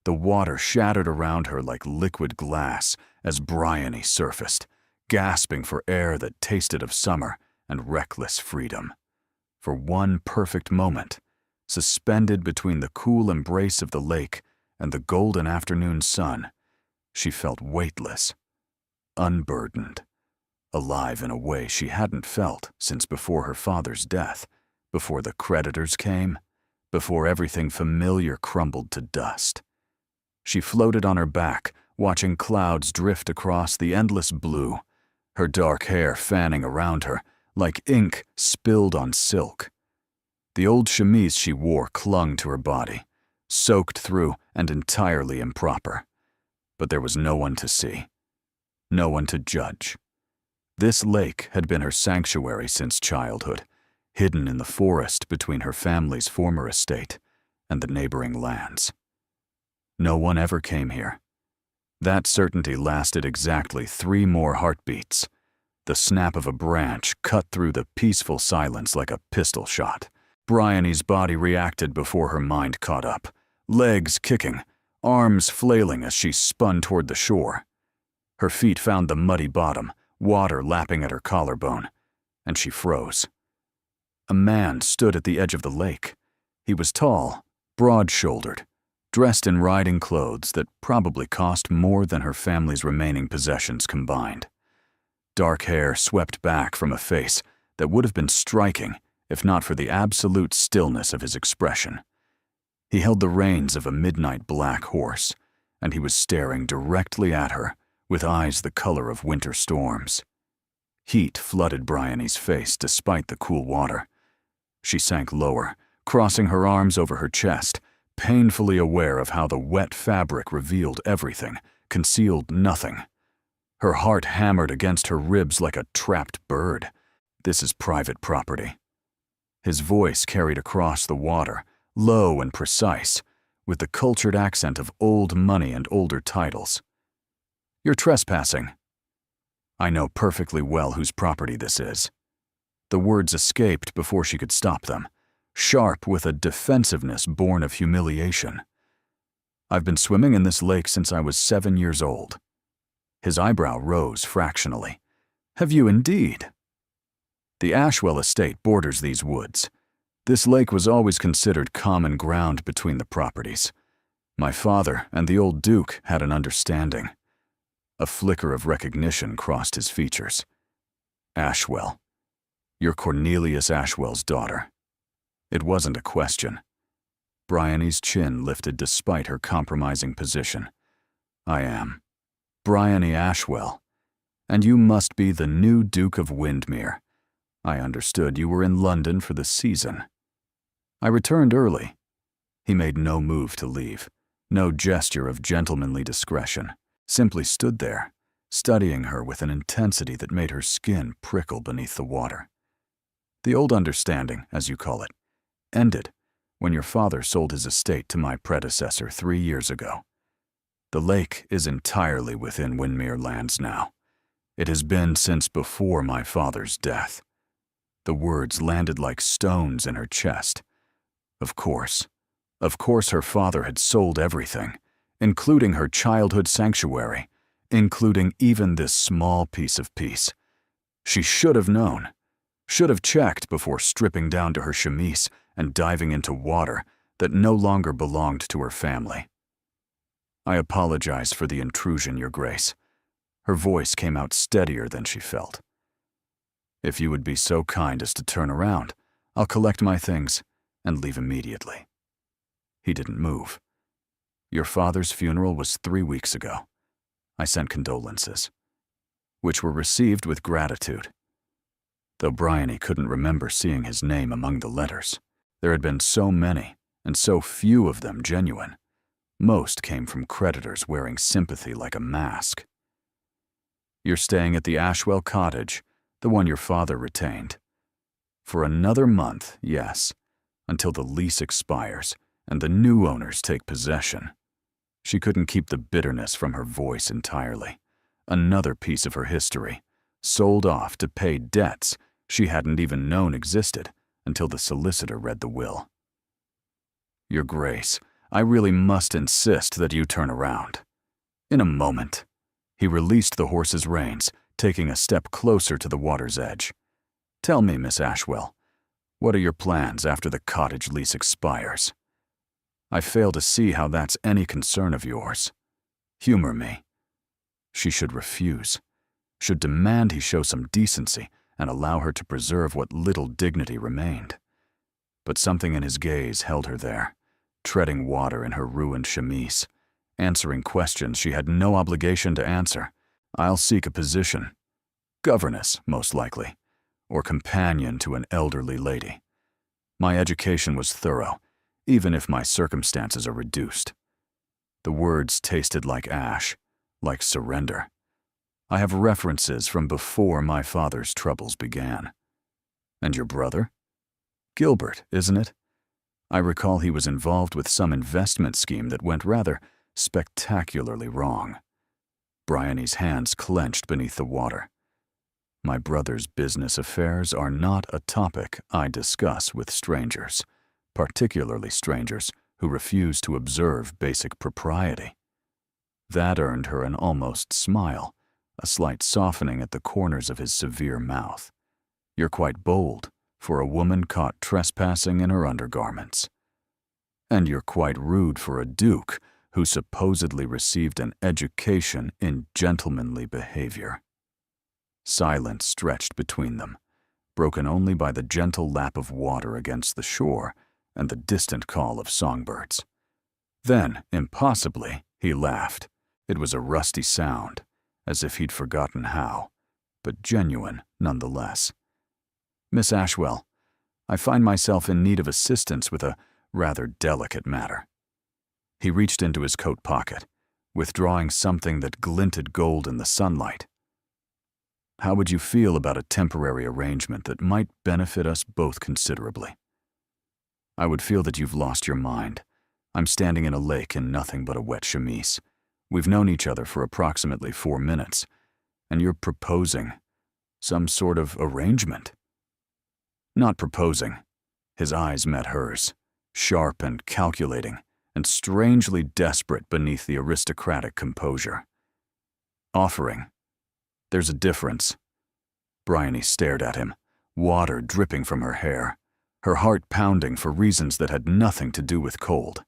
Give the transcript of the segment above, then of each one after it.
The water shattered around her like liquid glass as Bryony surfaced, gasping for air that tasted of summer and reckless freedom. For one perfect moment, suspended between the cool embrace of the lake and the golden afternoon sun, she felt weightless, unburdened, alive in a way she hadn't felt since before her father's death, before the creditors came, before everything familiar crumbled to dust. She floated on her back, watching clouds drift across the endless blue, her dark hair fanning around her like ink spilled on silk. The old chemise she wore clung to her body, soaked through and entirely improper. But there was no one to see, no one to judge. This lake had been her sanctuary since childhood, hidden in the forest between her family's former estate and the neighboring lands. No one ever came here. That certainty lasted exactly 3 more heartbeats. The snap of a branch cut through the peaceful silence like a pistol shot. Bryony's body reacted before her mind caught up, legs kicking, arms flailing as she spun toward the shore. Her feet found the muddy bottom, water lapping at her collarbone, and she froze. A man stood at the edge of the lake. He was tall, broad-shouldered, dressed in riding clothes that probably cost more than her family's remaining possessions combined. Dark hair swept back from a face that would have been striking if not for the absolute stillness of his expression. He held the reins of a midnight black horse, and he was staring directly at her with eyes the color of winter storms. Heat flooded Bryony's face despite the cool water. She sank lower, crossing her arms over her chest, painfully aware of how the wet fabric revealed everything, concealed nothing. Her heart hammered against her ribs like a trapped bird. This is private property. His voice carried across the water, low and precise, with the cultured accent of old money and older titles. "You're trespassing." I know perfectly well whose property this is. The words escaped before she could stop them, sharp with a defensiveness born of humiliation. "I've been swimming in this lake since I was 7 years old." His eyebrow rose fractionally. "Have you indeed?" The Ashwell estate borders these woods. This lake was always considered common ground between the properties. My father and the old Duke had an understanding. A flicker of recognition crossed his features. "Ashwell. You're Cornelius Ashwell's daughter." It wasn't a question. Bryony's chin lifted despite her compromising position. "I am. Bryony Ashwell. And you must be the new Duke of Windmere. I understood you were in London for the season." I returned early. He made no move to leave, no gesture of gentlemanly discretion, simply stood there, studying her with an intensity that made her skin prickle beneath the water. "The old understanding, as you call it, ended when your father sold his estate to my predecessor 3 years ago. The lake is entirely within Windmere lands now. It has been since before my father's death." The words landed like stones in her chest. Of course her father had sold everything, including her childhood sanctuary, including even this small piece of peace. She should have known, should have checked before stripping down to her chemise and diving into water that no longer belonged to her family. "I apologize for the intrusion, Your Grace." Her voice came out steadier than she felt. "If you would be so kind as to turn around, I'll collect my things and leave immediately." He didn't move. "Your father's funeral was 3 weeks ago. I sent condolences, which were received with gratitude." Though Bryony couldn't remember seeing his name among the letters. There had been so many, and so few of them genuine. Most came from creditors wearing sympathy like a mask. "You're staying at the Ashwell cottage, the one your father retained. For another month, yes, until the lease expires and the new owners take possession." She couldn't keep the bitterness from her voice entirely. Another piece of her history, sold off to pay debts she hadn't even known existed until the solicitor read the will. "Your Grace, I really must insist that you turn around." In a moment, he released the horse's reins, taking a step closer to the water's edge. "Tell me, Miss Ashwell, what are your plans after the cottage lease expires? I fail to see how that's any concern of yours. Humor me." She should refuse, should demand he show some decency and allow her to preserve what little dignity remained. But something in his gaze held her there, treading water in her ruined chemise, answering questions she had no obligation to answer. "I'll seek a position. Governess, most likely, or companion to an elderly lady. My education was thorough, even if my circumstances are reduced." The words tasted like ash, like surrender. "I have references from before my father's troubles began." "And your brother?" "Gilbert, isn't it? I recall he was involved with some investment scheme that went rather spectacularly wrong." Bryony's hands clenched beneath the water. "My brother's business affairs are not a topic I discuss with strangers, particularly strangers who refuse to observe basic propriety." That earned her an almost smile, a slight softening at the corners of his severe mouth. "You're quite bold for a woman caught trespassing in her undergarments. And you're quite rude for a duke who supposedly received an education in gentlemanly behavior." Silence stretched between them, broken only by the gentle lap of water against the shore and the distant call of songbirds. Then, impossibly, he laughed. It was a rusty sound, as if he'd forgotten how, but genuine nonetheless. "Miss Ashwell, I find myself in need of assistance with a rather delicate matter." He reached into his coat pocket, withdrawing something that glinted gold in the sunlight. "How would you feel about a temporary arrangement that might benefit us both considerably? I would feel that you've lost your mind. I'm standing in a lake in nothing but a wet chemise. We've known each other for approximately 4 minutes, and you're proposing some sort of arrangement." "Not proposing." His eyes met hers, sharp and calculating, and strangely desperate beneath the aristocratic composure. "Offering. There's a difference." Bryony stared at him, water dripping from her hair, her heart pounding for reasons that had nothing to do with cold.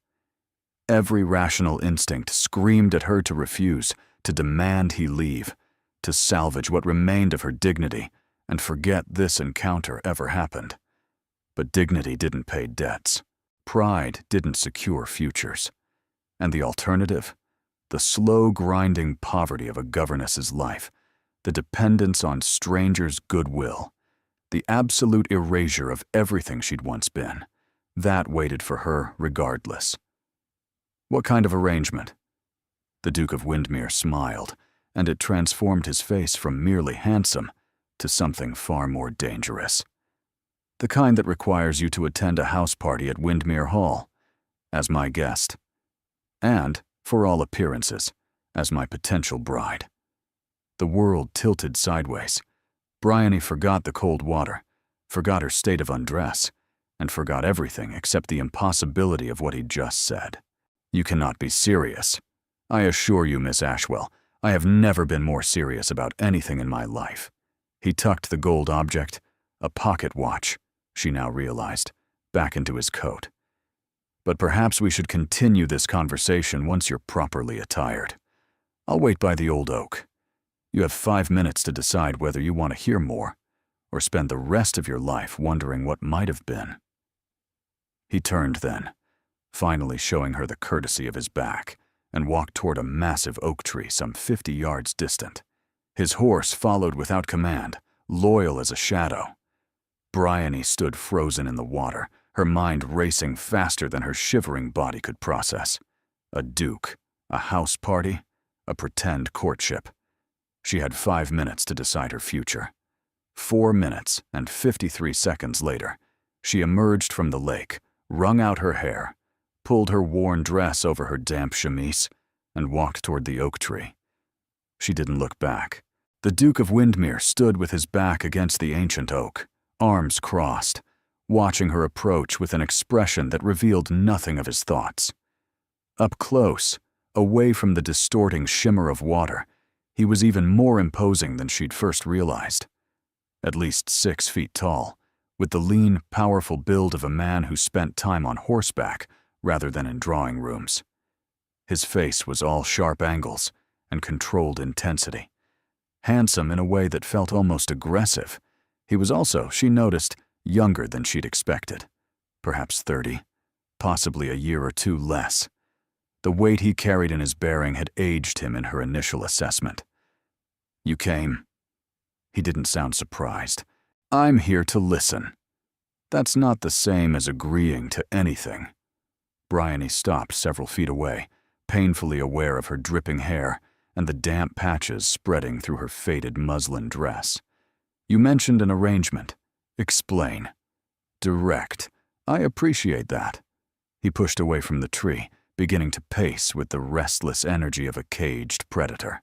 Every rational instinct screamed at her to refuse, to demand he leave, to salvage what remained of her dignity and forget this encounter ever happened. But dignity didn't pay debts. Pride didn't secure futures. And the alternative? The slow grinding poverty of a governess's life, the dependence on strangers' goodwill, the absolute erasure of everything she'd once been. That waited for her regardless. "What kind of arrangement?" The Duke of Windermere smiled, and it transformed his face from merely handsome to something far more dangerous. "The kind that requires you to attend a house party at Windermere Hall, as my guest, and, for all appearances, as my potential bride." The world tilted sideways. Bryony forgot the cold water, forgot her state of undress, and forgot everything except the impossibility of what he'd just said. "You cannot be serious. I assure you, Miss Ashwell, I have never been more serious about anything in my life." He tucked the gold object, a pocket watch, she now realized, back into his coat. "But perhaps we should continue this conversation once you're properly attired. I'll wait by the old oak. You have 5 minutes to decide whether you want to hear more, or spend the rest of your life wondering what might have been." He turned then, finally showing her the courtesy of his back, and walked toward a massive oak tree some 50 yards distant. His horse followed without command, loyal as a shadow. Bryony stood frozen in the water, her mind racing faster than her shivering body could process. A duke, a house party, a pretend courtship. She had 5 minutes to decide her future. 4 minutes and 53 seconds later, she emerged from the lake, wrung out her hair, pulled her worn dress over her damp chemise, and walked toward the oak tree. She didn't look back. The Duke of Windermere stood with his back against the ancient oak, arms crossed, watching her approach with an expression that revealed nothing of his thoughts. Up close, away from the distorting shimmer of water, he was even more imposing than she'd first realized. At least 6 feet tall, with the lean, powerful build of a man who spent time on horseback rather than in drawing rooms. His face was all sharp angles and controlled intensity. Handsome in a way that felt almost aggressive, he was also, she noticed, younger than she'd expected. Perhaps 30, possibly a year or two less. The weight he carried in his bearing had aged him in her initial assessment. "You came?" He didn't sound surprised. "I'm here to listen." That's not the same as agreeing to anything. Bryony stopped several feet away, painfully aware of her dripping hair and the damp patches spreading through her faded muslin dress. "You mentioned an arrangement. Explain." "Direct. I appreciate that." He pushed away from the tree, beginning to pace with the restless energy of a caged predator.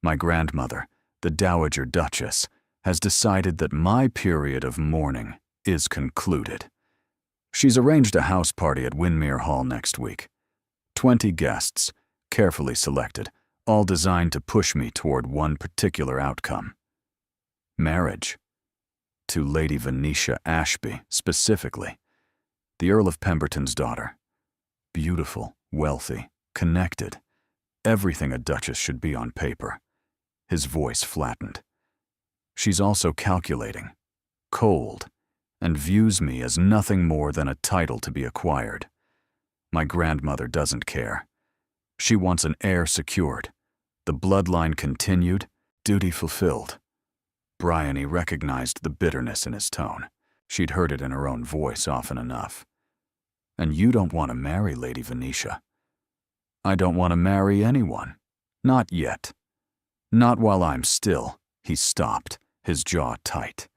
"My grandmother, the Dowager Duchess, has decided that my period of mourning is concluded. She's arranged a house party at Windermere Hall next week. 20 guests, carefully selected, all designed to push me toward one particular outcome. Marriage. To Lady Venetia Ashby, specifically. The Earl of Pemberton's daughter. Beautiful, wealthy, connected. Everything a duchess should be on paper." His voice flattened. "She's also calculating, cold, and views me as nothing more than a title to be acquired. My grandmother doesn't care. She wants an heir secured, the bloodline continued, duty fulfilled." Bryony recognized the bitterness in his tone. She'd heard it in her own voice often enough. "And you don't want to marry Lady Venetia." "I don't want to marry anyone. Not yet. Not while I'm still." He stopped, his jaw tight.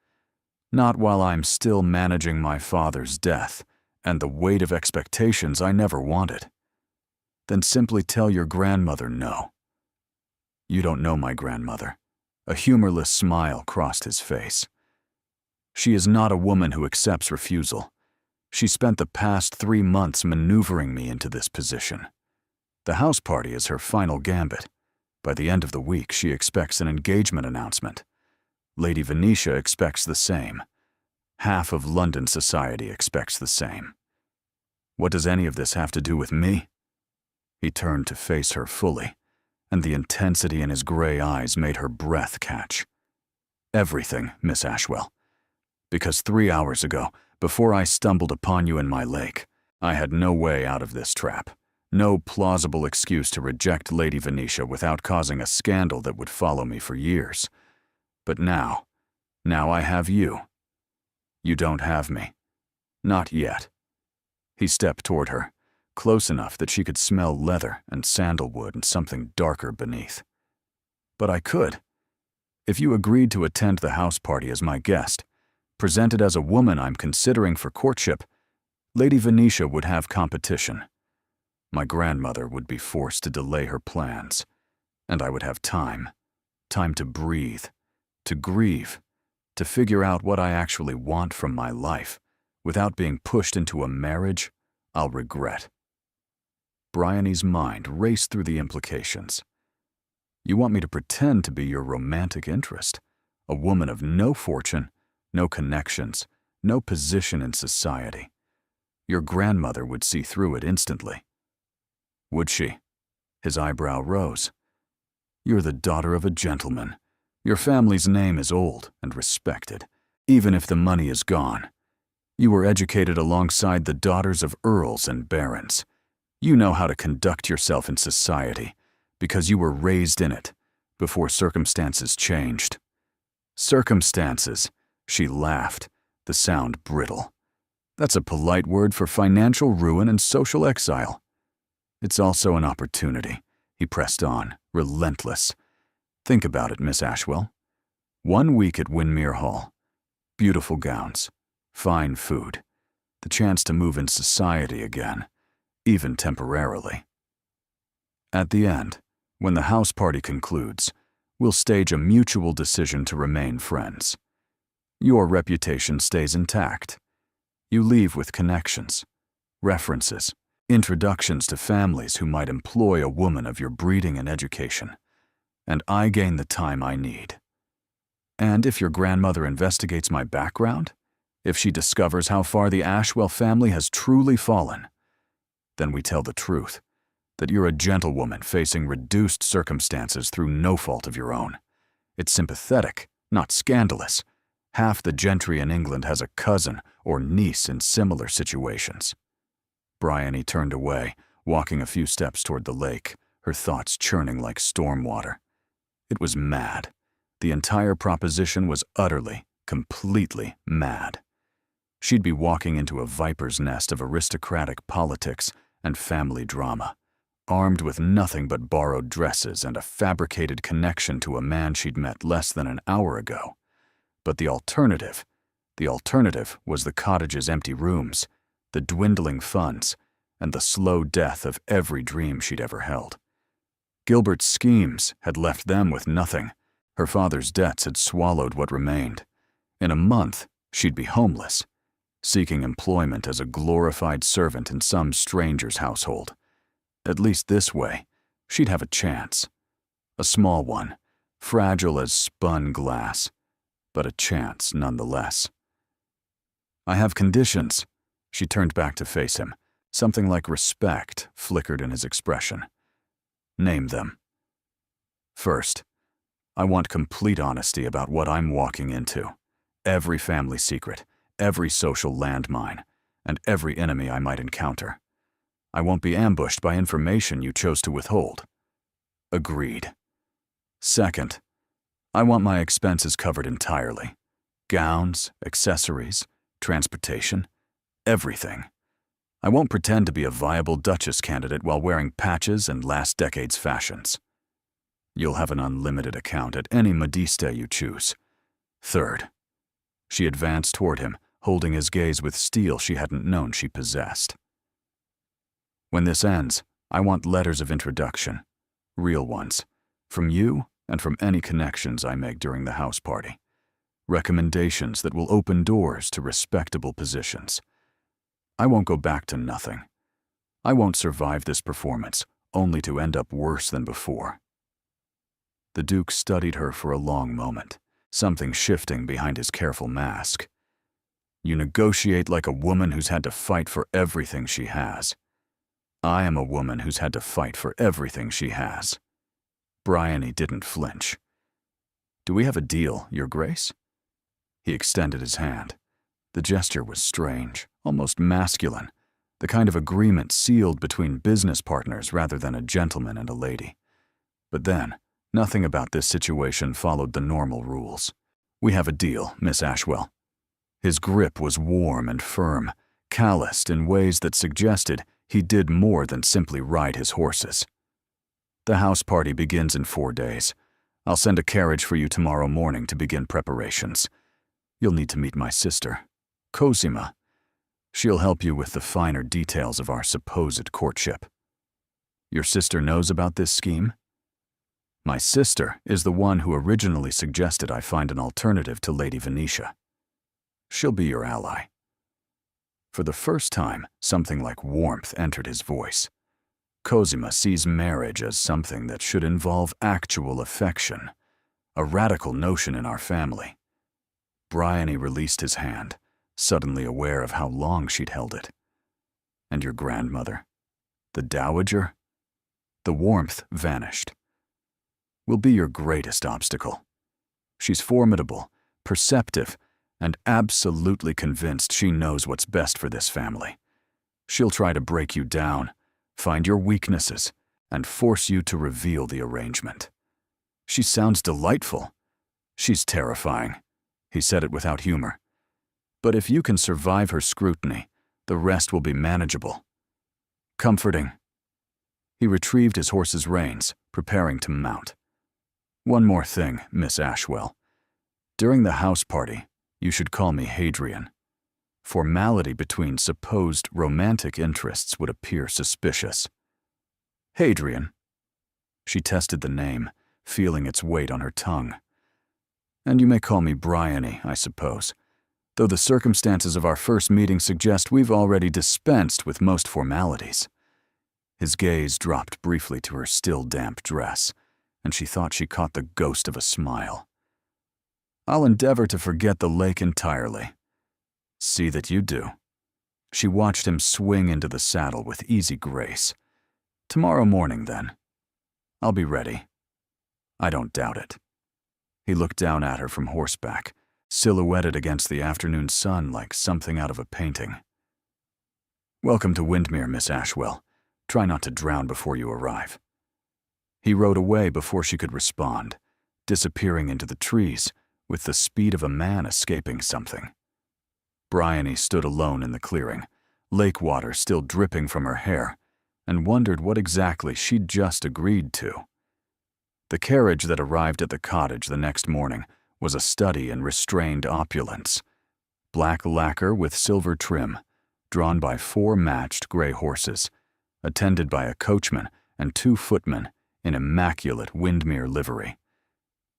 "Not while I'm still managing my father's death and the weight of expectations I never wanted." "Then simply tell your grandmother no." "You don't know my grandmother." A humorless smile crossed his face. "She is not a woman who accepts refusal. She spent the past 3 months maneuvering me into this position. The house party is her final gambit. By the end of the week, she expects an engagement announcement. Lady Venetia expects the same. Half of London society expects the same. What does any of this have to do with me?" He turned to face her fully, and the intensity in his gray eyes made her breath catch. "Everything, Miss Ashwell. Because 3 hours ago, before I stumbled upon you in my lake, I had no way out of this trap. No plausible excuse to reject Lady Venetia without causing a scandal that would follow me for years. But now I have you. You don't have me. Not yet." He stepped toward her, close enough that she could smell leather and sandalwood and something darker beneath. "But I could. If you agreed to attend the house party as my guest, presented as a woman I'm considering for courtship, Lady Venetia would have competition. My grandmother would be forced to delay her plans, and I would have time to breathe, to grieve, to figure out what I actually want from my life, without being pushed into a marriage I'll regret." Bryony's mind raced through the implications. "You want me to pretend to be your romantic interest, a woman of no fortune, no connections, no position in society. Your grandmother would see through it instantly." "Would she?" His eyebrow rose. "You're the daughter of a gentleman. Your family's name is old and respected, even if the money is gone. You were educated alongside the daughters of earls and barons. You know how to conduct yourself in society because you were raised in it before circumstances changed." "Circumstances," she laughed, the sound brittle. "That's a polite word for financial ruin and social exile." "It's also an opportunity," he pressed on, relentless. "Think about it, Miss Ashwell. 1 week at Windermere Hall. Beautiful gowns, fine food, the chance to move in society again, even temporarily. At the end, when the house party concludes, we'll stage a mutual decision to remain friends. Your reputation stays intact. You leave with connections, references, introductions to families who might employ a woman of your breeding and education, and I gain the time I need. And if your grandmother investigates my background, if she discovers how far the Ashwell family has truly fallen, then we tell the truth, that you're a gentlewoman facing reduced circumstances through no fault of your own. It's sympathetic, not scandalous. Half the gentry in England has a cousin or niece in similar situations. Bryony turned away, walking a few steps toward the lake, her thoughts churning like storm water. It was mad. The entire proposition was utterly, completely mad. She'd be walking into a viper's nest of aristocratic politics and family drama, armed with nothing but borrowed dresses and a fabricated connection to a man she'd met less than an hour ago. But the alternative was the cottage's empty rooms, the dwindling funds, and the slow death of every dream she'd ever held. Gilbert's schemes had left them with nothing. Her father's debts had swallowed what remained. In a month, she'd be homeless, seeking employment as a glorified servant in some stranger's household. At least this way, she'd have a chance. A small one, fragile as spun glass, but a chance nonetheless. I have conditions. She turned back to face him. Something like respect flickered in his expression. Name them. First, I want complete honesty about what I'm walking into. Every family secret, every social landmine, and every enemy I might encounter. I won't be ambushed by information you chose to withhold. Agreed. Second, I want my expenses covered entirely. Gowns, accessories, transportation, everything. I won't pretend to be a viable Duchess candidate while wearing patches and last decade's fashions. You'll have an unlimited account at any modiste you choose. Third, she advanced toward him, holding his gaze with steel she hadn't known she possessed. When this ends, I want letters of introduction, real ones, from you and from any connections I make during the house party. Recommendations that will open doors to respectable positions. I won't go back to nothing. I won't survive this performance, only to end up worse than before. The Duke studied her for a long moment, something shifting behind his careful mask. You negotiate like a woman who's had to fight for everything she has. I am a woman who's had to fight for everything she has. Bryony didn't flinch. Do we have a deal, Your Grace? He extended his hand. The gesture was strange, almost masculine, the kind of agreement sealed between business partners rather than a gentleman and a lady. But then, nothing about this situation followed the normal rules. We have a deal, Miss Ashwell. His grip was warm and firm, calloused in ways that suggested he did more than simply ride his horses. The house party begins in 4 days. I'll send a carriage for you tomorrow morning to begin preparations. You'll need to meet my sister, Cosima. She'll help you with the finer details of our supposed courtship. Your sister knows about this scheme? My sister is the one who originally suggested I find an alternative to Lady Venetia. She'll be your ally. For the first time, something like warmth entered his voice. Cosima sees marriage as something that should involve actual affection, a radical notion in our family. Bryony released his hand, suddenly aware of how long she'd held it. And your grandmother? The dowager? The warmth vanished. Will be your greatest obstacle. She's formidable, perceptive, and absolutely convinced she knows what's best for this family. She'll try to break you down, find your weaknesses, and force you to reveal the arrangement. She sounds delightful. She's terrifying. He said it without humor. But if you can survive her scrutiny, the rest will be manageable. Comforting. He retrieved his horse's reins, preparing to mount. One more thing, Miss Ashwell. During the house party, you should call me Hadrian. Formality between supposed romantic interests would appear suspicious. Hadrian. She tested the name, feeling its weight on her tongue. And you may call me Bryony, I suppose, though the circumstances of our first meeting suggest we've already dispensed with most formalities. His gaze dropped briefly to her still damp dress, and she thought she caught the ghost of a smile. "I'll endeavor to forget the lake entirely." "See that you do." She watched him swing into the saddle with easy grace. "Tomorrow morning, then. I'll be ready." "I don't doubt it." He looked down at her from horseback, silhouetted against the afternoon sun like something out of a painting. "Welcome to Windmere, Miss Ashwell. Try not to drown before you arrive." He rode away before she could respond, disappearing into the trees with the speed of a man escaping something. Bryony stood alone in the clearing, lake water still dripping from her hair, and wondered what exactly she'd just agreed to. The carriage that arrived at the cottage the next morning was a study in restrained opulence. Black lacquer with silver trim, drawn by 4 matched gray horses, attended by a coachman and 2 footmen in immaculate Windmere livery.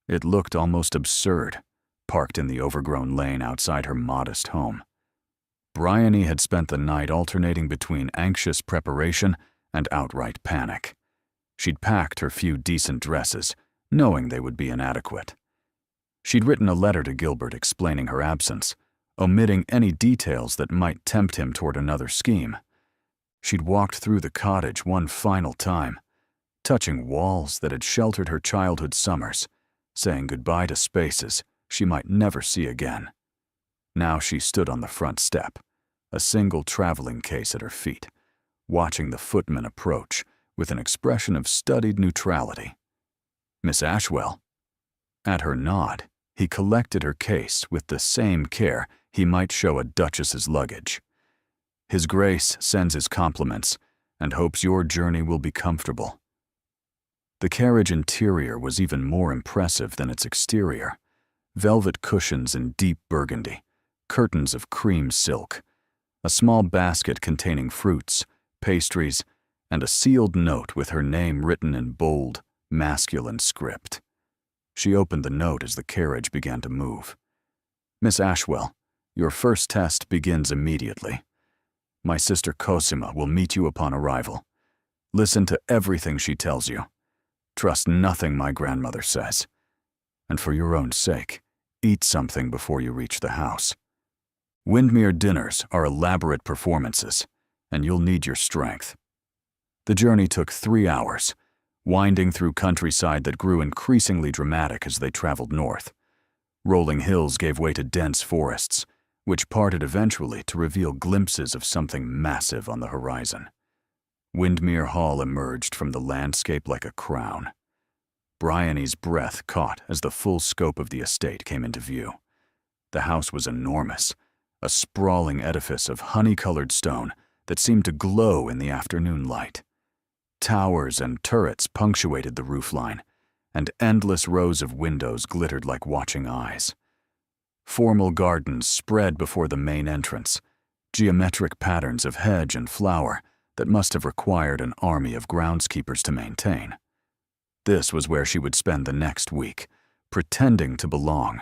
It looked almost absurd, parked in the overgrown lane outside her modest home. Bryony had spent the night alternating between anxious preparation and outright panic. She'd packed her few decent dresses, knowing they would be inadequate. She'd written a letter to Gilbert explaining her absence, omitting any details that might tempt him toward another scheme. She'd walked through the cottage one final time, touching walls that had sheltered her childhood summers, saying goodbye to spaces she might never see again. Now she stood on the front step, a single traveling case at her feet, watching the footman approach with an expression of studied neutrality. "Miss Ashwell." At her nod, he collected her case with the same care he might show a duchess's luggage. "His Grace sends his compliments and hopes your journey will be comfortable." The carriage interior was even more impressive than its exterior. Velvet cushions in deep burgundy, curtains of cream silk, a small basket containing fruits, pastries, and a sealed note with her name written in bold, masculine script. She opened the note as the carriage began to move. "Miss Ashwell, your first test begins immediately. My sister Cosima will meet you upon arrival. Listen to everything she tells you. Trust nothing my grandmother says. And for your own sake, eat something before you reach the house. Windmere dinners are elaborate performances, and you'll need your strength." The journey took 3 hours, winding through countryside that grew increasingly dramatic as they traveled north. Rolling hills gave way to dense forests, which parted eventually to reveal glimpses of something massive on the horizon. Windmere Hall emerged from the landscape like a crown. Bryony's breath caught as the full scope of the estate came into view. The house was enormous, a sprawling edifice of honey-colored stone that seemed to glow in the afternoon light. Towers and turrets punctuated the roofline, and endless rows of windows glittered like watching eyes. Formal gardens spread before the main entrance, geometric patterns of hedge and flower that must have required an army of groundskeepers to maintain. This was where she would spend the next week, pretending to belong,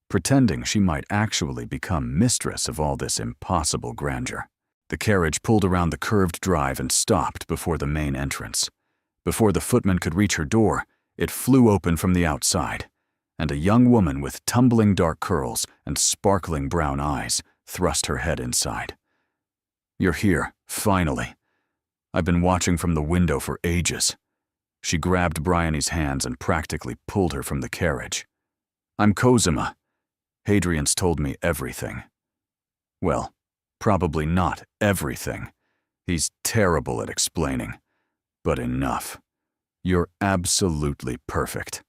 pretending she might actually become mistress of all this impossible grandeur. The carriage pulled around the curved drive and stopped before the main entrance. Before the footman could reach her door, it flew open from the outside, and a young woman with tumbling dark curls and sparkling brown eyes thrust her head inside. "You're here, finally. I've been watching from the window for ages." She grabbed Bryony's hands and practically pulled her from the carriage. "I'm Cosima. Hadrian's told me everything." "Well, probably not everything. He's terrible at explaining. But enough. You're absolutely perfect.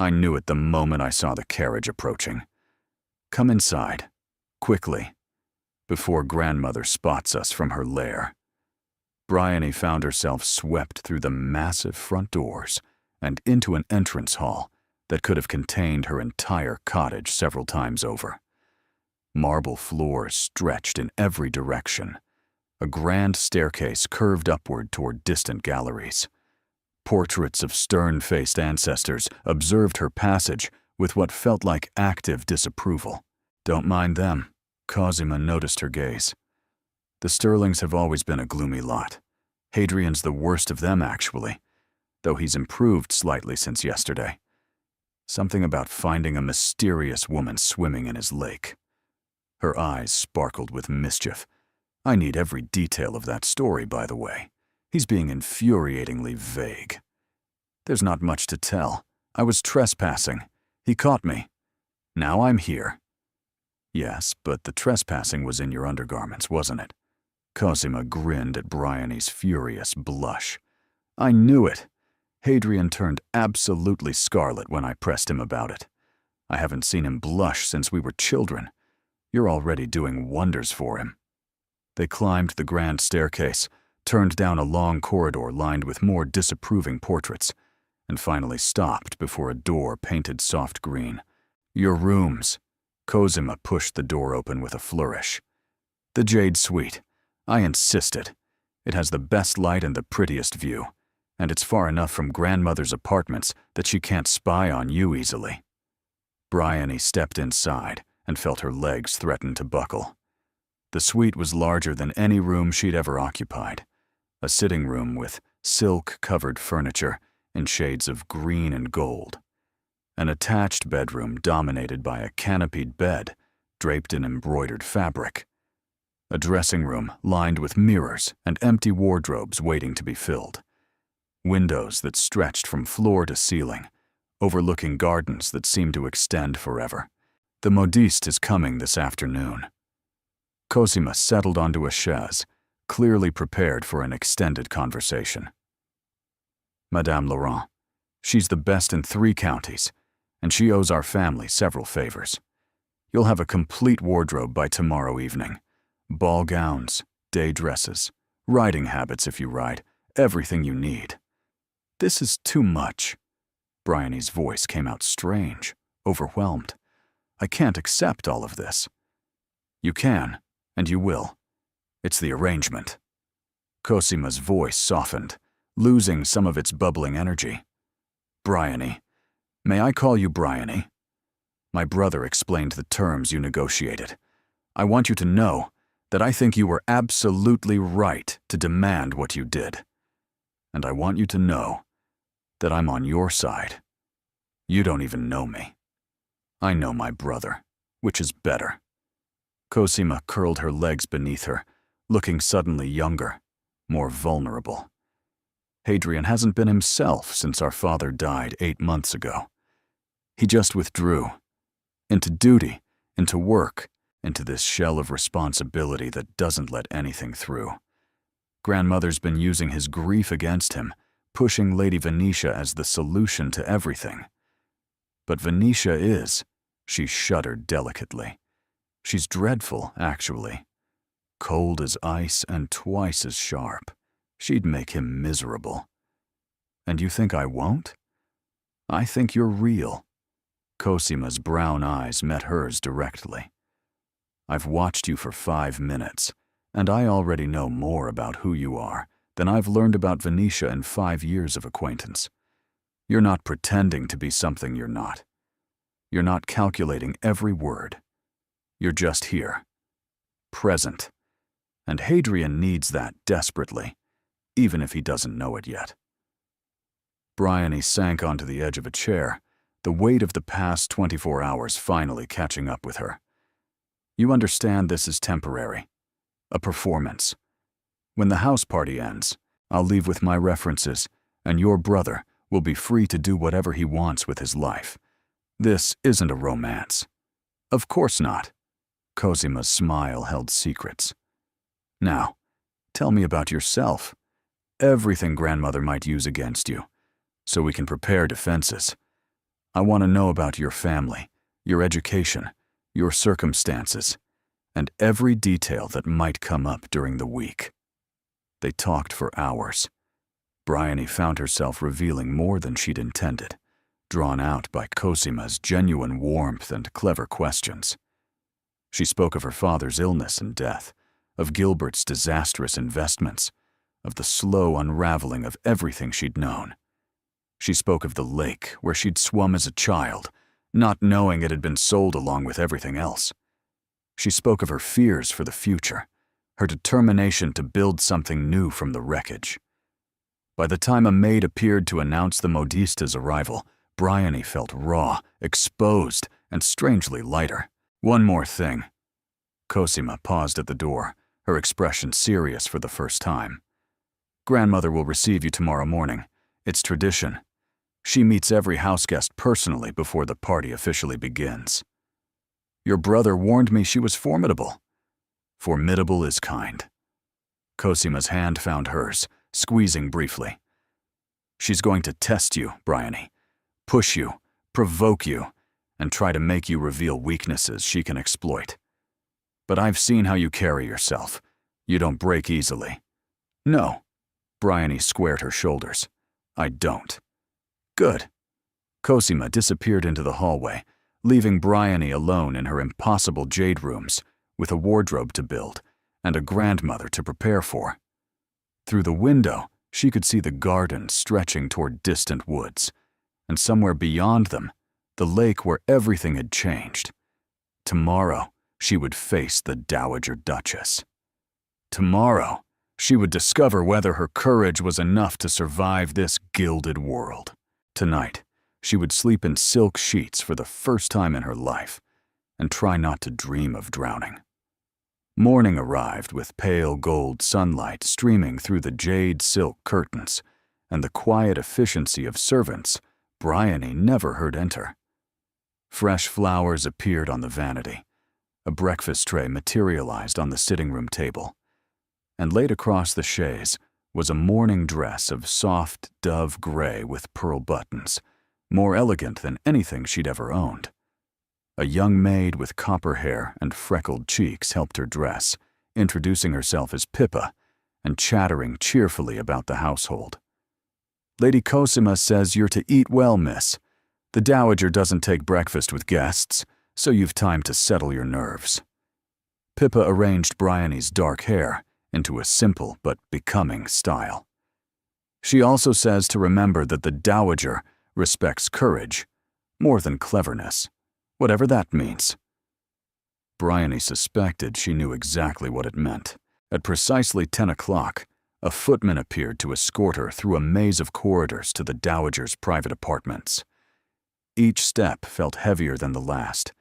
I knew it the moment I saw the carriage approaching. Come inside, quickly, before grandmother spots us from her lair." Bryony found herself swept through the massive front doors and into an entrance hall that could have contained her entire cottage several times over. Marble floors stretched in every direction. A grand staircase curved upward toward distant galleries. Portraits of stern-faced ancestors observed her passage with what felt like active disapproval. "Don't mind them," Cosima noticed her gaze. "The Sterlings have always been a gloomy lot, Hadrian's the worst of them, actually, though he's improved slightly since yesterday. Something about finding a mysterious woman swimming in his lake. Her eyes sparkled with mischief. I need every detail of that story, by the way. He's being infuriatingly vague. There's not much to tell. I was trespassing. He caught me. Now I'm here. Yes, but the trespassing was in your undergarments, wasn't it? Cosima grinned at Bryony's furious blush. I knew it. Hadrian turned absolutely scarlet when I pressed him about it. I haven't seen him blush since we were children. You're already doing wonders for him. They climbed the grand staircase, turned down a long corridor lined with more disapproving portraits, and finally stopped before a door painted soft green. Your rooms. Cosima pushed the door open with a flourish. The Jade Suite. I insisted. It has the best light and the prettiest view, and it's far enough from grandmother's apartments that she can't spy on you easily. Bryony stepped inside and felt her legs threaten to buckle. The suite was larger than any room she'd ever occupied. A sitting room with silk-covered furniture in shades of green and gold. An attached bedroom dominated by a canopied bed draped in embroidered fabric. A dressing room lined with mirrors and empty wardrobes waiting to be filled. Windows that stretched from floor to ceiling, overlooking gardens that seemed to extend forever. The modiste is coming this afternoon. Cosima settled onto a chaise, clearly prepared for an extended conversation. Madame Laurent, she's the best in 3 counties, and she owes our family several favors. You'll have a complete wardrobe by tomorrow evening. Ball gowns, day dresses, riding habits if you ride, everything you need. This is too much. Bryony's voice came out strange, overwhelmed. I can't accept all of this. You can, and you will. It's the arrangement. Cosima's voice softened, losing some of its bubbling energy. Bryony. May I call you Bryony? My brother explained the terms you negotiated. I want you to know that I think you were absolutely right to demand what you did. And I want you to know that I'm on your side. You don't even know me. I know my brother, which is better. Cosima curled her legs beneath her, looking suddenly younger, more vulnerable. Hadrian hasn't been himself since our father died 8 months ago. He just withdrew. Into duty, into work, into this shell of responsibility that doesn't let anything through. Grandmother's been using his grief against him, pushing Lady Venetia as the solution to everything. But Venetia is, she shuddered delicately. She's dreadful, actually. Cold as ice and twice as sharp. She'd make him miserable. And you think I won't? I think you're real. Cosima's brown eyes met hers directly. I've watched you for 5 minutes, and I already know more about who you are than I've learned about Venetia in 5 years of acquaintance. You're not pretending to be something you're not. You're not calculating every word. You're just here. Present. And Hadrian needs that desperately, even if he doesn't know it yet. Bryony sank onto the edge of a chair, the weight of the past 24 hours finally catching up with her. You understand this is temporary. A performance. When the house party ends, I'll leave with my references, and your brother will be free to do whatever he wants with his life. This isn't a romance. Of course not. Cosima's smile held secrets. Now, tell me about yourself. Everything grandmother might use against you, so we can prepare defenses. I want to know about your family, your education, your circumstances, and every detail that might come up during the week. They talked for hours. Bryony found herself revealing more than she'd intended, drawn out by Cosima's genuine warmth and clever questions. She spoke of her father's illness and death, of Gilbert's disastrous investments, of the slow unraveling of everything she'd known. She spoke of the lake where she'd swum as a child, not knowing it had been sold along with everything else. She spoke of her fears for the future, her determination to build something new from the wreckage. By the time a maid appeared to announce the modistas' arrival, Bryony felt raw, exposed, and strangely lighter. One more thing. Cosima paused at the door, her expression serious for the first time. Grandmother will receive you tomorrow morning. It's tradition. She meets every houseguest personally before the party officially begins. Your brother warned me she was formidable. Formidable is kind. Cosima's hand found hers, squeezing briefly. She's going to test you, Bryony. Push you, provoke you, and try to make you reveal weaknesses she can exploit. But I've seen how you carry yourself. You don't break easily. No. Bryony squared her shoulders. I don't. Good. Cosima disappeared into the hallway, leaving Bryony alone in her impossible jade rooms, with a wardrobe to build and a grandmother to prepare for. Through the window, she could see the garden stretching toward distant woods, and somewhere beyond them, the lake where everything had changed. Tomorrow, she would face the Dowager Duchess. Tomorrow, she would discover whether her courage was enough to survive this gilded world. Tonight, she would sleep in silk sheets for the first time in her life and try not to dream of drowning. Morning arrived with pale gold sunlight streaming through the jade silk curtains and the quiet efficiency of servants Bryony never heard enter. Fresh flowers appeared on the vanity. A breakfast tray materialized on the sitting room table, and laid across the chaise was a morning dress of soft dove gray with pearl buttons, more elegant than anything she'd ever owned. A young maid with copper hair and freckled cheeks helped her dress, introducing herself as Pippa and chattering cheerfully about the household. Lady Cosima says you're to eat well, miss. The Dowager doesn't take breakfast with guests, so you've time to settle your nerves. Pippa arranged Bryony's dark hair into a simple but becoming style. She also says to remember that the Dowager respects courage more than cleverness, whatever that means. Bryony suspected she knew exactly what it meant. At precisely 10 o'clock, a footman appeared to escort her through a maze of corridors to the Dowager's private apartments. Each step felt heavier than the last,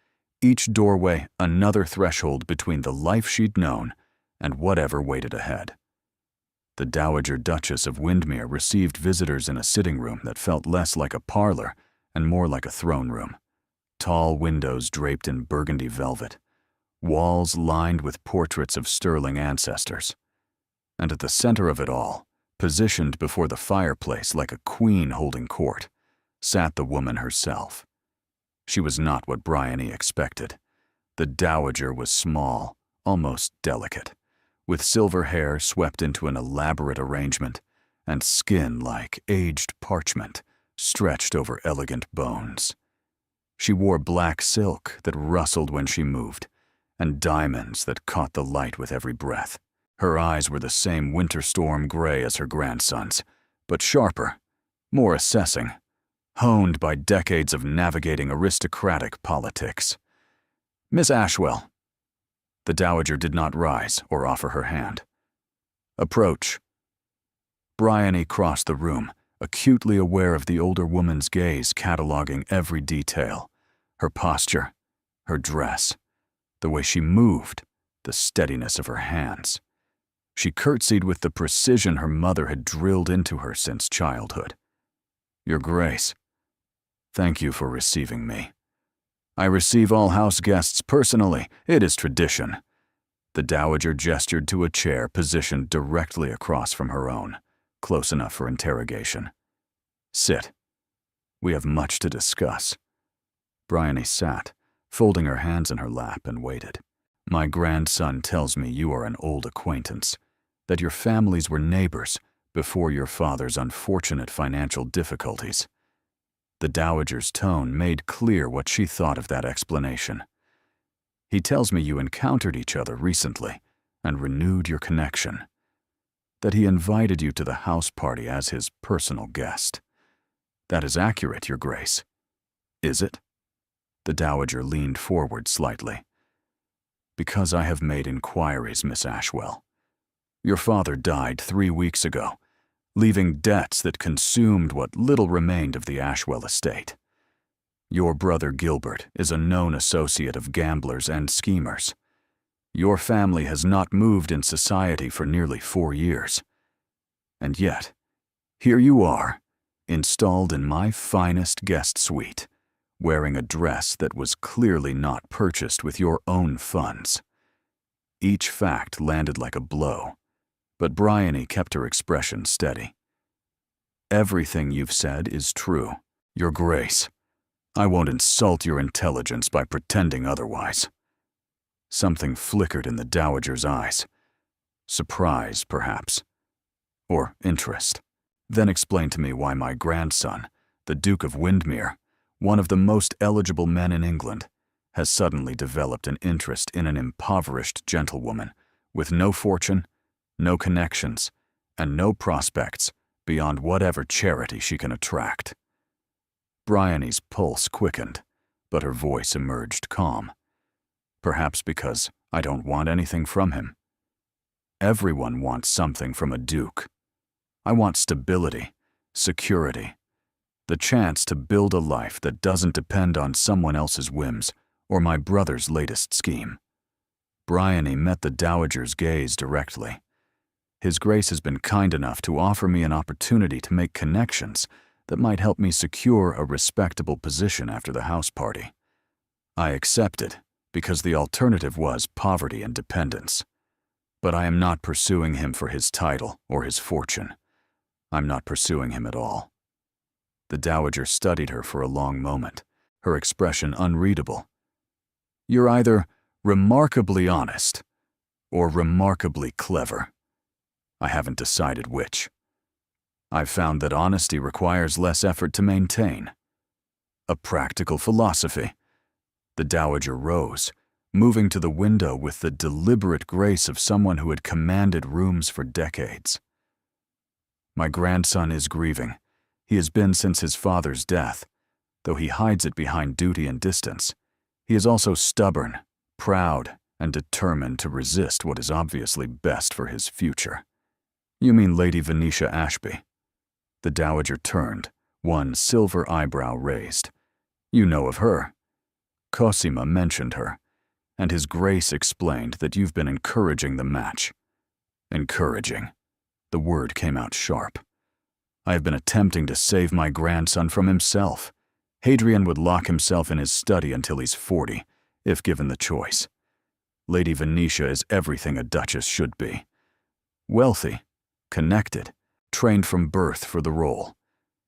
each doorway another threshold between the life she'd known and whatever waited ahead. The Dowager Duchess of Windermere received visitors in a sitting room that felt less like a parlor and more like a throne room. Tall windows draped in burgundy velvet, walls lined with portraits of sterling ancestors. And at the center of it all, positioned before the fireplace like a queen holding court, sat the woman herself. She was not what Bryony expected. The Dowager was small, almost delicate, with silver hair swept into an elaborate arrangement and skin like aged parchment stretched over elegant bones. She wore black silk that rustled when she moved, and diamonds that caught the light with every breath. Her eyes were the same winter storm gray as her grandson's, but sharper, more assessing, honed by decades of navigating aristocratic politics. Miss Ashwell. The Dowager did not rise or offer her hand. Approach. Bryony crossed the room, acutely aware of the older woman's gaze cataloging every detail, her posture, her dress, the way she moved, the steadiness of her hands. She curtsied with the precision her mother had drilled into her since childhood. Your Grace, thank you for receiving me. I receive all house guests personally. It is tradition. The Dowager gestured to a chair positioned directly across from her own, close enough for interrogation. Sit. We have much to discuss. Bryony sat, folding her hands in her lap, and waited. My grandson tells me you are an old acquaintance, that your families were neighbors before your father's unfortunate financial difficulties. The Dowager's tone made clear what she thought of that explanation. He tells me you encountered each other recently and renewed your connection, that he invited you to the house party as his personal guest. That is accurate, Your Grace. Is it? The Dowager leaned forward slightly. Because I have made inquiries, Miss Ashwell, Your father died 3 weeks ago, leaving debts that consumed what little remained of the Ashwell estate. Your brother Gilbert is a known associate of gamblers and schemers. Your family has not moved in society for nearly 4 years. And yet, here you are, installed in my finest guest suite, wearing a dress that was clearly not purchased with your own funds. Each fact landed like a blow, but Bryony kept her expression steady. Everything you've said is true, Your Grace. I won't insult your intelligence by pretending otherwise. Something flickered in the dowager's eyes. Surprise, perhaps. Or interest. Then explain to me why my grandson, the Duke of Windermere, one of the most eligible men in England, has suddenly developed an interest in an impoverished gentlewoman with no fortune, no connections, and no prospects beyond whatever charity she can attract. Bryony's pulse quickened, but her voice emerged calm. Perhaps because I don't want anything from him. Everyone wants something from a duke. I want stability, security, the chance to build a life that doesn't depend on someone else's whims or my brother's latest scheme. Bryony met the dowager's gaze directly. His Grace has been kind enough to offer me an opportunity to make connections that might help me secure a respectable position after the house party. I accepted because the alternative was poverty and dependence. But I am not pursuing him for his title or his fortune. I'm not pursuing him at all. The dowager studied her for a long moment, her expression unreadable. You're either remarkably honest or remarkably clever. I haven't decided which. I've found that honesty requires less effort to maintain. A practical philosophy. The dowager rose, moving to the window with the deliberate grace of someone who had commanded rooms for decades. My grandson is grieving. He has been since his father's death, though he hides it behind duty and distance. He is also stubborn, proud, and determined to resist what is obviously best for his future. You mean Lady Venetia Ashby? The dowager turned, one silver eyebrow raised. You know of her. Cosima mentioned her, and His Grace explained that you've been encouraging the match. Encouraging. The word came out sharp. I have been attempting to save my grandson from himself. Hadrian would lock himself in his study until he's 40, if given the choice. Lady Venetia is everything a duchess should be. Wealthy, connected, trained from birth for the role.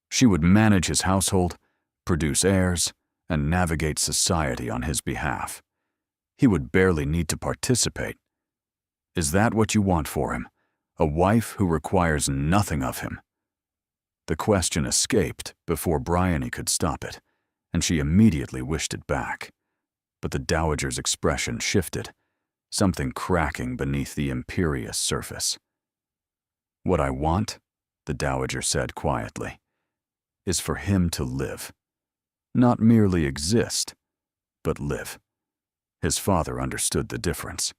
She would manage his household, produce heirs, and navigate society on his behalf. He would barely need to participate. Is that what you want for him? A wife who requires nothing of him? The question escaped before Bryony could stop it, and she immediately wished it back. But the dowager's expression shifted, something cracking beneath the imperious surface. What I want, the dowager said quietly, is for him to live. Not merely exist, but live. His father understood the difference.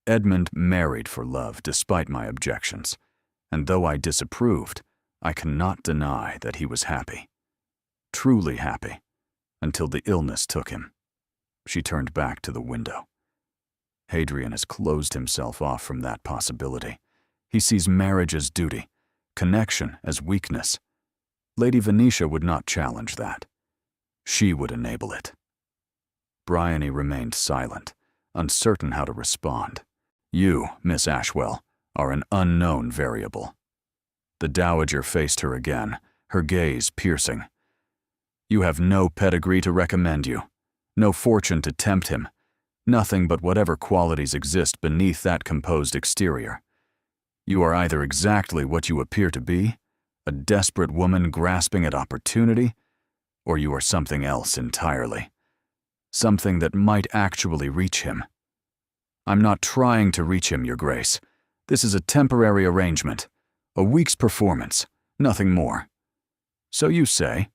Edmund married for love despite my objections, and though I disapproved, I cannot deny that he was happy. Truly happy, until the illness took him. She turned back to the window. Hadrian has closed himself off from that possibility. He sees marriage as duty, connection as weakness. Lady Venetia would not challenge that. She would enable it. Bryony remained silent, uncertain how to respond. You, Miss Ashwell, are an unknown variable. The dowager faced her again, her gaze piercing. You have no pedigree to recommend you, no fortune to tempt him, nothing but whatever qualities exist beneath that composed exterior. You are either exactly what you appear to be, a desperate woman grasping at opportunity, or you are something else entirely. Something that might actually reach him. I'm not trying to reach him, Your Grace. This is a temporary arrangement, a week's performance, nothing more. So you say.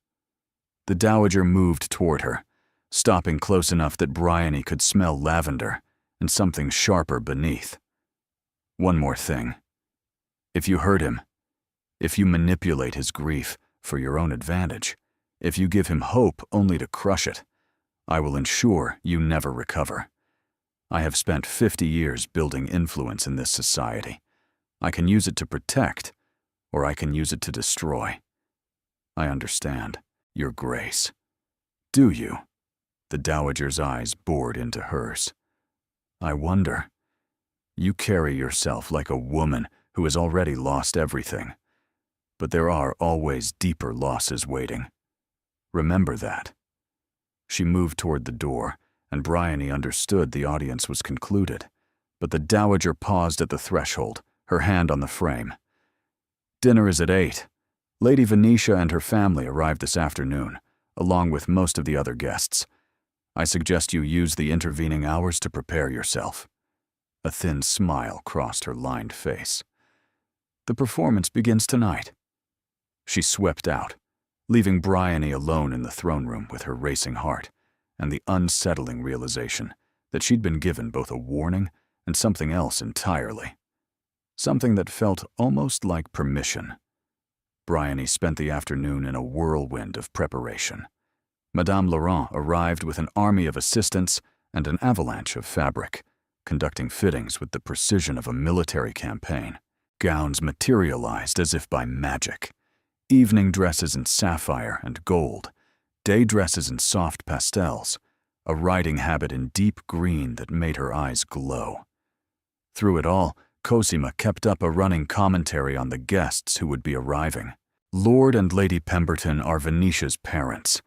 The dowager moved toward her, stopping close enough that Bryony could smell lavender and something sharper beneath. One more thing. If you hurt him, if you manipulate his grief for your own advantage, if you give him hope only to crush it, I will ensure you never recover. I have spent 50 years building influence in this society. I can use it to protect, or I can use it to destroy. I understand, Your Grace. Do you? The Dowager's eyes bored into hers. I wonder. You carry yourself like a woman who has already lost everything. But there are always deeper losses waiting. Remember that. She moved toward the door, and Bryony understood the audience was concluded. But the Dowager paused at the threshold, her hand on the frame. Dinner is at 8. Lady Venetia and her family arrived this afternoon, along with most of the other guests. I suggest you use the intervening hours to prepare yourself. A thin smile crossed her lined face. The performance begins tonight. She swept out, leaving Bryony alone in the throne room with her racing heart and the unsettling realization that she'd been given both a warning and something else entirely. Something that felt almost like permission. Bryony spent the afternoon in a whirlwind of preparation. Madame Laurent arrived with an army of assistants and an avalanche of fabric, conducting fittings with the precision of a military campaign. Gowns materialized as if by magic. Evening dresses in sapphire and gold, day dresses in soft pastels, a riding habit in deep green that made her eyes glow. Through it all, Cosima kept up a running commentary on the guests who would be arriving. Lord and Lady Pemberton are Venetia's parents.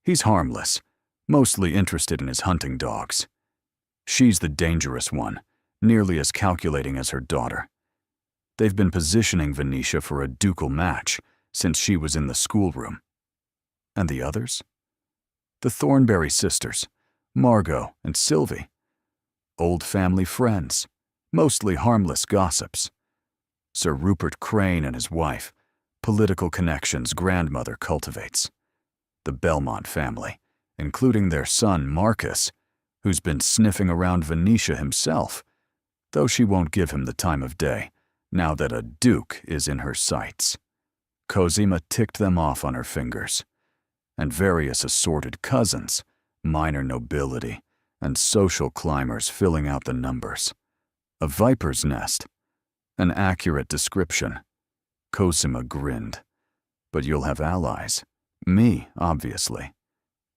He's harmless, mostly interested in his hunting dogs. She's the dangerous one, nearly as calculating as her daughter. They've been positioning Venetia for a ducal match since she was in the schoolroom. And the others? The Thornberry sisters, Margot and Sylvie. Old family friends, mostly harmless gossips. Sir Rupert Crane and his wife, political connections grandmother cultivates. The Belmont family, including their son Marcus, who's been sniffing around Venetia himself, though she won't give him the time of day, now that a duke is in her sights. Cosima ticked them off on her fingers. And various assorted cousins, minor nobility, and social climbers filling out the numbers. A viper's nest. An accurate description. Cosima grinned. But you'll have allies. Me, obviously.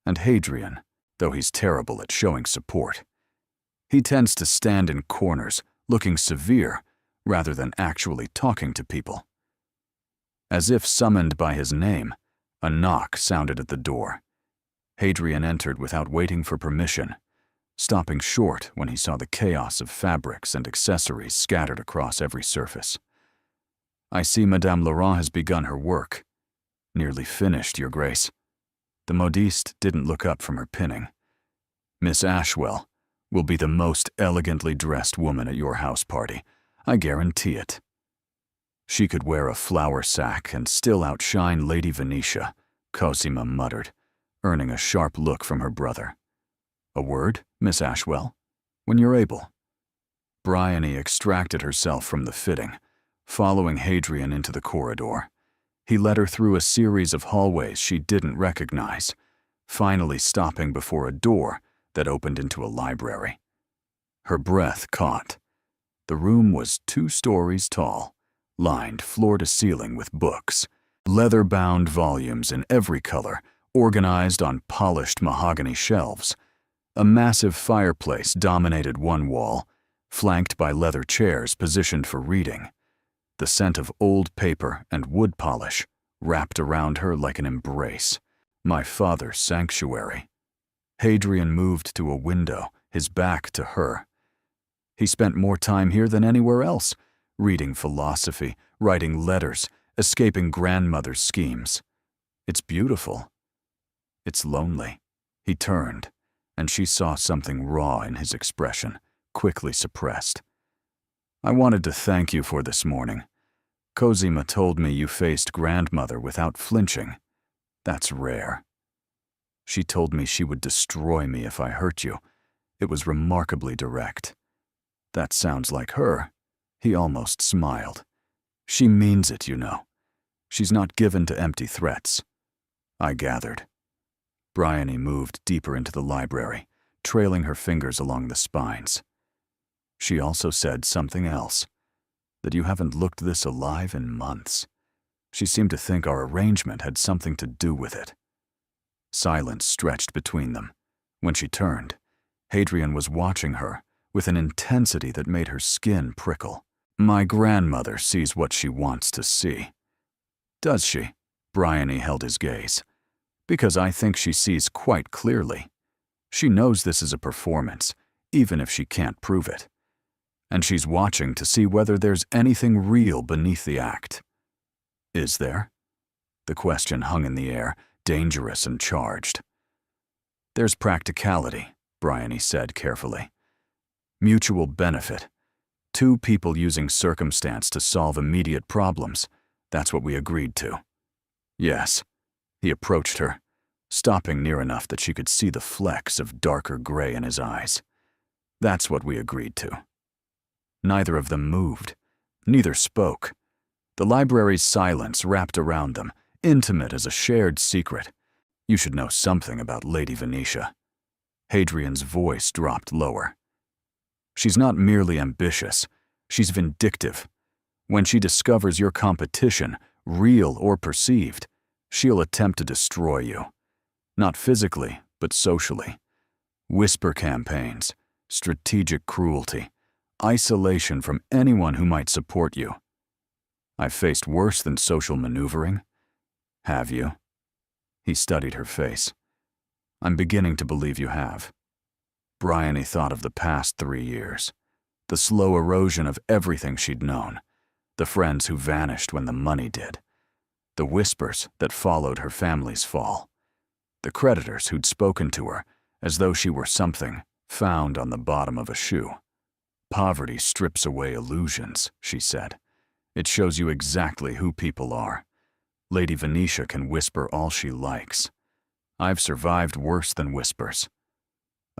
And Hadrian, though he's terrible at showing support. He tends to stand in corners, looking severe, rather than actually talking to people. As if summoned by his name, a knock sounded at the door. Hadrian entered without waiting for permission, stopping short when he saw the chaos of fabrics and accessories scattered across every surface. I see Madame Laurent has begun her work. Nearly finished, Your Grace. The modiste didn't look up from her pinning. Miss Ashwell will be the most elegantly dressed woman at your house party. I guarantee it. She could wear a flour sack and still outshine Lady Venetia, Cosima muttered, earning a sharp look from her brother. A word, Miss Ashwell? When you're able. Bryony extracted herself from the fitting, following Hadrian into the corridor. He led her through a series of hallways she didn't recognize, finally stopping before a door that opened into a library. Her breath caught. The room was 2 stories tall, lined floor to ceiling with books, leather-bound volumes in every color, organized on polished mahogany shelves. A massive fireplace dominated one wall, flanked by leather chairs positioned for reading. The scent of old paper and wood polish wrapped around her like an embrace. My father's sanctuary. Hadrian moved to a window, his back to her. He spent more time here than anywhere else, reading philosophy, writing letters, escaping grandmother's schemes. It's beautiful. It's lonely. He turned, and she saw something raw in his expression, quickly suppressed. I wanted to thank you for this morning. Cosima told me you faced grandmother without flinching. That's rare. She told me she would destroy me if I hurt you. It was remarkably direct. That sounds like her. He almost smiled. She means it, you know. She's not given to empty threats. I gathered. Bryony moved deeper into the library, trailing her fingers along the spines. She also said something else, that you haven't looked this alive in months. She seemed to think our arrangement had something to do with it. Silence stretched between them. When she turned, Hadrian was watching her with an intensity that made her skin prickle. My grandmother sees what she wants to see. Does she? Bryony held his gaze. Because I think she sees quite clearly. She knows this is a performance, even if she can't prove it. And she's watching to see whether there's anything real beneath the act. Is there? The question hung in the air, dangerous and charged. There's practicality, Bryony said carefully. Mutual benefit. Two people using circumstance to solve immediate problems. That's what we agreed to. Yes. He approached her, stopping near enough that she could see the flecks of darker gray in his eyes. That's what we agreed to. Neither of them moved. Neither spoke. The library's silence wrapped around them, intimate as a shared secret. You should know something about Lady Venetia. Hadrian's voice dropped lower. She's not merely ambitious, she's vindictive. When she discovers your competition, real or perceived, she'll attempt to destroy you. Not physically, but socially. Whisper campaigns, strategic cruelty, isolation from anyone who might support you. I've faced worse than social maneuvering. Have you? He studied her face. I'm beginning to believe you have. Bryony thought of the past 3 years, the slow erosion of everything she'd known, the friends who vanished when the money did, the whispers that followed her family's fall, the creditors who'd spoken to her as though she were something found on the bottom of a shoe. Poverty strips away illusions, she said. It shows you exactly who people are. Lady Venetia can whisper all she likes. I've survived worse than whispers.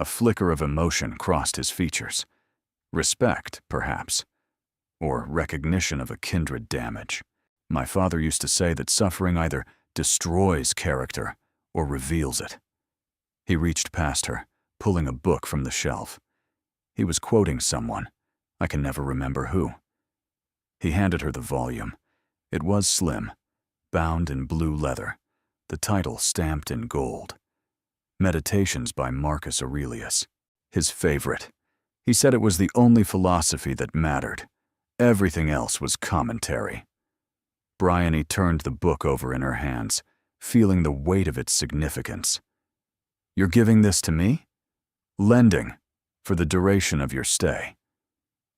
A flicker of emotion crossed his features. Respect, perhaps, or recognition of a kindred damage. My father used to say that suffering either destroys character or reveals it. He reached past her, pulling a book from the shelf. He was quoting someone. I can never remember who. He handed her the volume. It was slim, bound in blue leather, the title stamped in gold. Meditations by Marcus Aurelius, his favorite. He said it was the only philosophy that mattered. Everything else was commentary. Bryony turned the book over in her hands, feeling the weight of its significance. You're giving this to me? Lending, for the duration of your stay.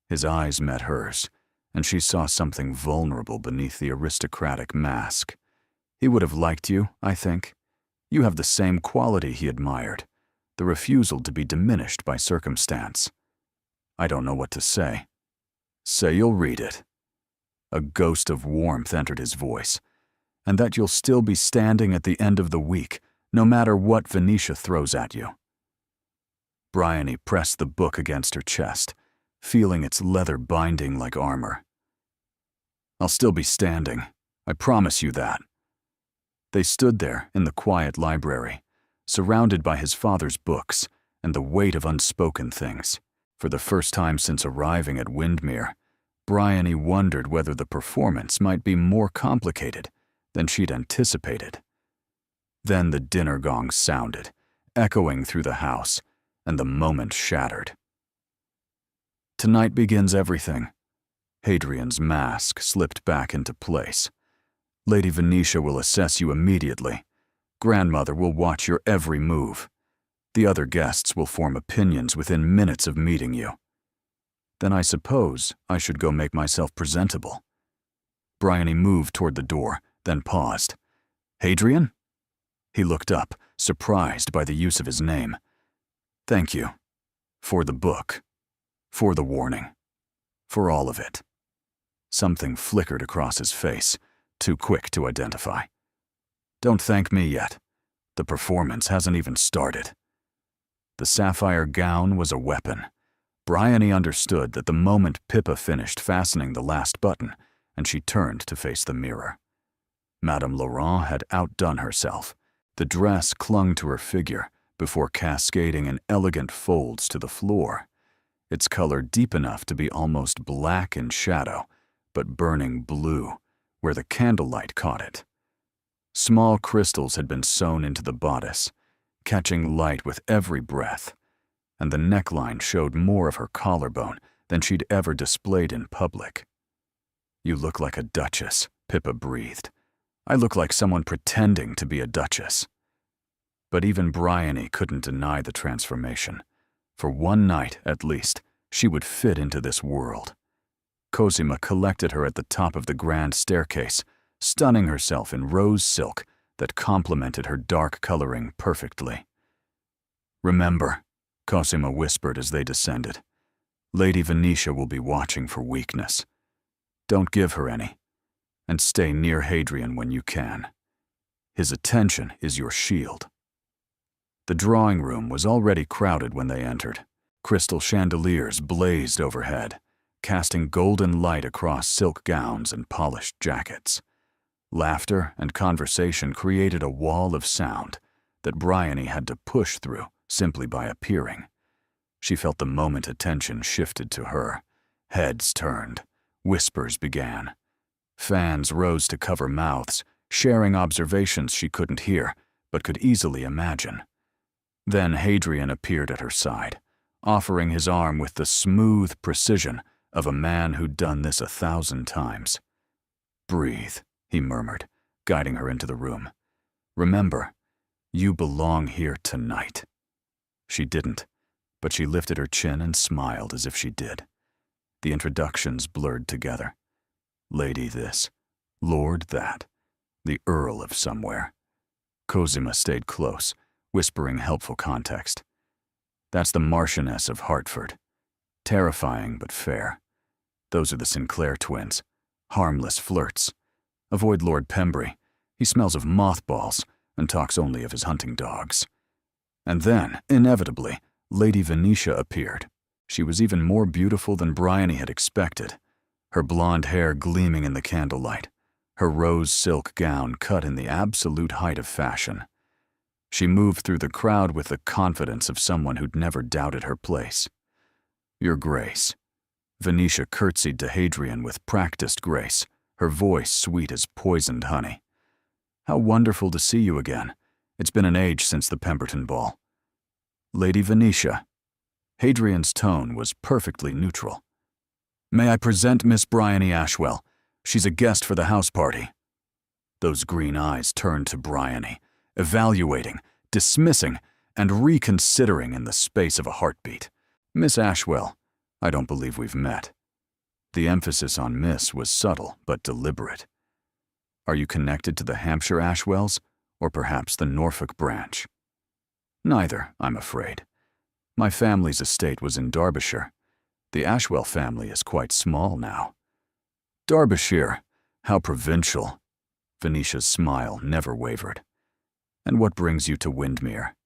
His eyes met hers, and she saw something vulnerable beneath the aristocratic mask. He would have liked you, I think. You have the same quality he admired, the refusal to be diminished by circumstance. I don't know what to say. Say you'll read it. A ghost of warmth entered his voice, and that you'll still be standing at the end of the week, no matter what Venetia throws at you. Bryony pressed the book against her chest, feeling its leather binding like armor. I'll still be standing. I promise you that. They stood there in the quiet library, surrounded by his father's books and the weight of unspoken things. For the first time since arriving at Windmere, Bryony wondered whether the performance might be more complicated than she'd anticipated. Then the dinner gong sounded, echoing through the house, and the moment shattered. Tonight begins everything. Hadrian's mask slipped back into place. Lady Venetia will assess you immediately. Grandmother will watch your every move. The other guests will form opinions within minutes of meeting you. Then I suppose I should go make myself presentable. Bryony moved toward the door, then paused. Hadrian? He looked up, surprised by the use of his name. Thank you. For the book. For the warning. For all of it. Something flickered across his face, too quick to identify. Don't thank me yet. The performance hasn't even started. The sapphire gown was a weapon. Bryony understood that the moment Pippa finished fastening the last button, and she turned to face the mirror. Madame Laurent had outdone herself. The dress clung to her figure before cascading in elegant folds to the floor, its color deep enough to be almost black in shadow, but burning blue where the candlelight caught it. Small crystals had been sewn into the bodice, catching light with every breath, and the neckline showed more of her collarbone than she'd ever displayed in public. "You look like a duchess," Pippa breathed. "I look like someone pretending to be a duchess." But even Bryony couldn't deny the transformation. For one night, at least, she would fit into this world. Cosima collected her at the top of the grand staircase, stunning herself in rose silk that complemented her dark coloring perfectly. "Remember," Cosima whispered as they descended, "Lady Venetia will be watching for weakness. Don't give her any, and stay near Hadrian when you can. His attention is your shield." The drawing room was already crowded when they entered. Crystal chandeliers blazed overhead, casting golden light across silk gowns and polished jackets. Laughter and conversation created a wall of sound that Bryony had to push through simply by appearing. She felt the moment attention shifted to her. Heads turned. Whispers began. Fans rose to cover mouths, sharing observations she couldn't hear, but could easily imagine. Then Hadrian appeared at her side, offering his arm with the smooth precision of a man who'd done this 1,000 times. "Breathe," he murmured, guiding her into the room. "Remember, you belong here tonight." She didn't, but she lifted her chin and smiled as if she did. The introductions blurred together. Lady this, Lord that, the Earl of somewhere. Cosima stayed close, whispering helpful context. "That's the Marchioness of Hertford. Terrifying but fair. Those are the Sinclair twins. Harmless flirts. Avoid Lord Pembry. He smells of mothballs and talks only of his hunting dogs." And then, inevitably, Lady Venetia appeared. She was even more beautiful than Bryony had expected, her blonde hair gleaming in the candlelight, her rose silk gown cut in the absolute height of fashion. She moved through the crowd with the confidence of someone who'd never doubted her place. "Your Grace." Venetia curtsied to Hadrian with practiced grace, her voice sweet as poisoned honey. "How wonderful to see you again. It's been an age since the Pemberton Ball." "Lady Venetia." Hadrian's tone was perfectly neutral. "May I present Miss Bryony Ashwell? She's a guest for the house party." Those green eyes turned to Bryony, evaluating, dismissing, and reconsidering in the space of a heartbeat. "Miss Ashwell, I don't believe we've met." The emphasis on Miss was subtle but deliberate. "Are you connected to the Hampshire Ashwells, or perhaps the Norfolk branch?" "Neither, I'm afraid. My family's estate was in Derbyshire. The Ashwell family is quite small now." "Derbyshire, how provincial." Venetia's smile never wavered. "And what brings you to Windermere?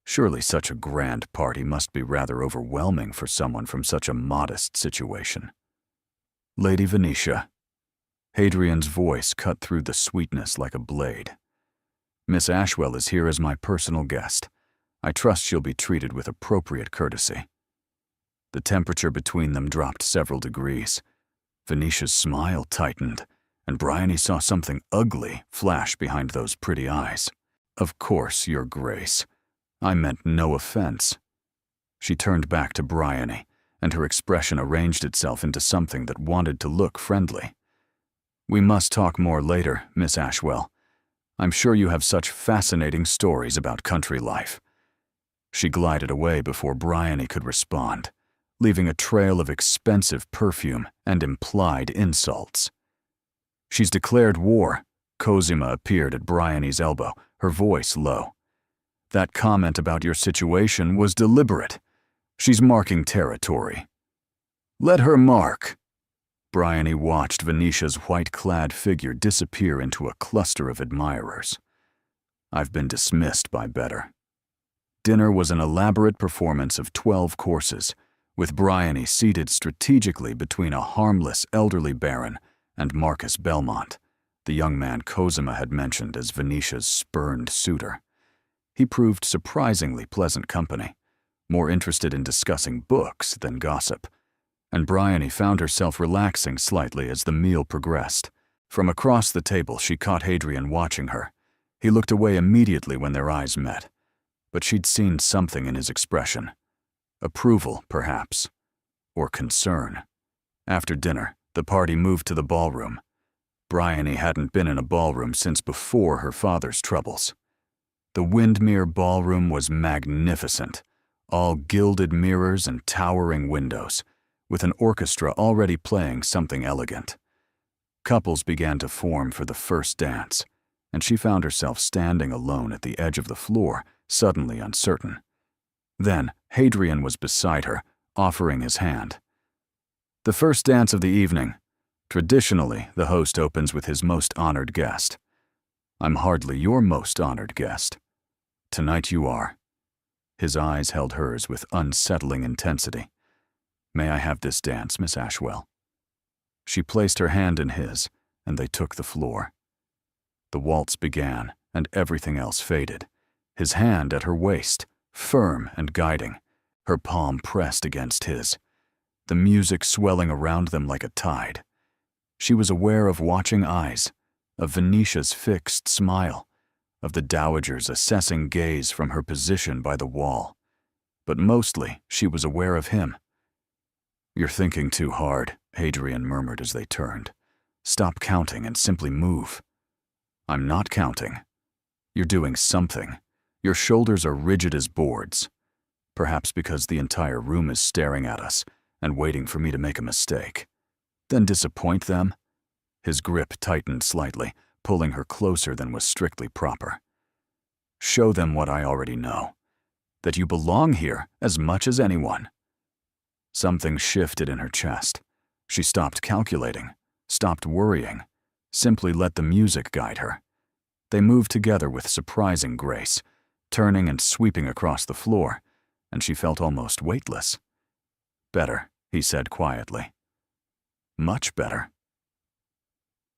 Surely such a grand party must be rather overwhelming for someone from such a modest situation." "Lady Venetia." Hadrian's voice cut through the sweetness like a blade. "Miss Ashwell is here as my personal guest. I trust she'll be treated with appropriate courtesy." The temperature between them dropped several degrees. Venetia's smile tightened, and Bryony saw something ugly flash behind those pretty eyes. "Of course, Your Grace. I meant no offense." She turned back to Bryony, and her expression arranged itself into something that wanted to look friendly. "We must talk more later, Miss Ashwell. I'm sure you have such fascinating stories about country life." She glided away before Bryony could respond, leaving a trail of expensive perfume and implied insults. "She's declared war." Cosima appeared at Bryony's elbow, her voice low. "That comment about your situation was deliberate. She's marking territory." "Let her mark." Bryony watched Venetia's white-clad figure disappear into a cluster of admirers. "I've been dismissed by better." Dinner was an elaborate performance of 12 courses, with Bryony seated strategically between a harmless elderly baron and Marcus Belmont, the young man Cosima had mentioned as Venetia's spurned suitor. He proved surprisingly pleasant company, more interested in discussing books than gossip, and Bryony found herself relaxing slightly as the meal progressed. From across the table, she caught Hadrian watching her. He looked away immediately when their eyes met, but she'd seen something in his expression. Approval, perhaps, or concern. After dinner, the party moved to the ballroom. Bryony hadn't been in a ballroom since before her father's troubles. The Windmere Ballroom was magnificent, all gilded mirrors and towering windows, with an orchestra already playing something elegant. Couples began to form for the first dance, and she found herself standing alone at the edge of the floor, suddenly uncertain. Then Hadrian was beside her, offering his hand. The first dance of the evening. Traditionally, the host opens with his most honored guest. I'm hardly your most honored guest. Tonight you are. His eyes held hers with unsettling intensity. May I have this dance, Miss Ashwell? She placed her hand in his, and they took the floor. The waltz began, and everything else faded. His hand at her waist, firm and guiding, her palm pressed against his, the music swelling around them like a tide. She was aware of watching eyes, of Venetia's fixed smile, of the dowager's assessing gaze from her position by the wall. But mostly, she was aware of him. You're thinking too hard, Hadrian murmured as they turned. Stop counting and simply move. I'm not counting. You're doing something. Your shoulders are rigid as boards. Perhaps because the entire room is staring at us and waiting for me to make a mistake. Then disappoint them? His grip tightened slightly, pulling her closer than was strictly proper. Show them what I already know. That you belong here as much as anyone. Something shifted in her chest. She stopped calculating, stopped worrying, simply let the music guide her. They moved together with surprising grace, turning and sweeping across the floor, and she felt almost weightless. Better, he said quietly. Much better.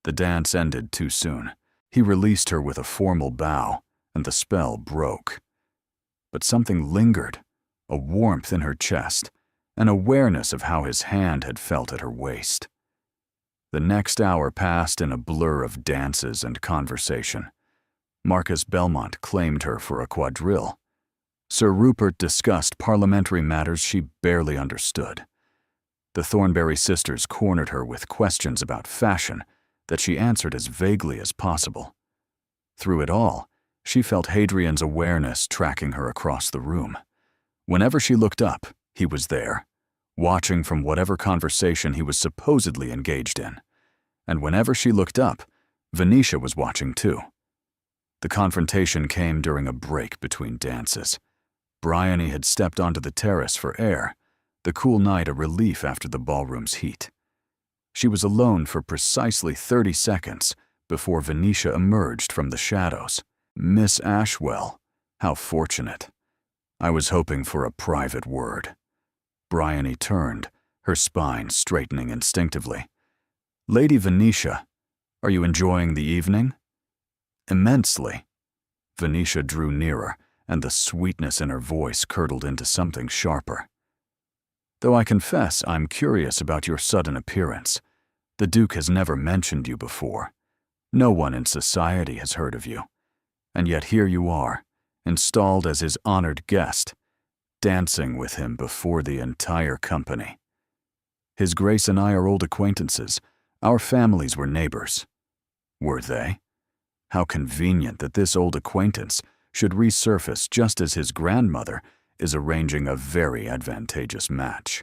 The dance ended too soon. He released her with a formal bow, and the spell broke. But something lingered, a warmth in her chest, an awareness of how his hand had felt at her waist. The next hour passed in a blur of dances and conversation. Marcus Belmont claimed her for a quadrille. Sir Rupert discussed parliamentary matters she barely understood. The Thornberry sisters cornered her with questions about fashion that she answered as vaguely as possible. Through it all, she felt Hadrian's awareness tracking her across the room. Whenever she looked up, he was there, watching from whatever conversation he was supposedly engaged in. And whenever she looked up, Venetia was watching too. The confrontation came during a break between dances. Bryony had stepped onto the terrace for air, the cool night a relief after the ballroom's heat. She was alone for precisely 30 seconds before Venetia emerged from the shadows. Miss Ashwell, how fortunate. I was hoping for a private word. Bryony turned, her spine straightening instinctively. Lady Venetia, are you enjoying the evening? Immensely. Venetia drew nearer, and the sweetness in her voice curdled into something sharper. Though I confess I'm curious about your sudden appearance. The Duke has never mentioned you before. No one in society has heard of you. And yet here you are, installed as his honored guest, dancing with him before the entire company. His Grace and I are old acquaintances. Our families were neighbors. Were they? How convenient that this old acquaintance should resurface just as his grandmother is arranging a very advantageous match.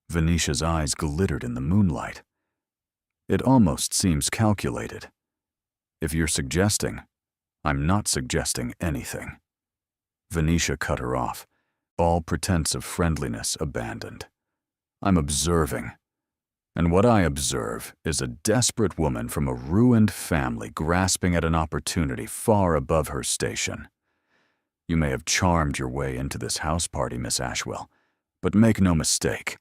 Venetia's eyes glittered in the moonlight. It almost seems calculated. If you're suggesting, I'm not suggesting anything. Venetia cut her off, all pretense of friendliness abandoned. I'm observing. And what I observe is a desperate woman from a ruined family grasping at an opportunity far above her station. You may have charmed your way into this house party, Miss Ashwell, but make no mistake.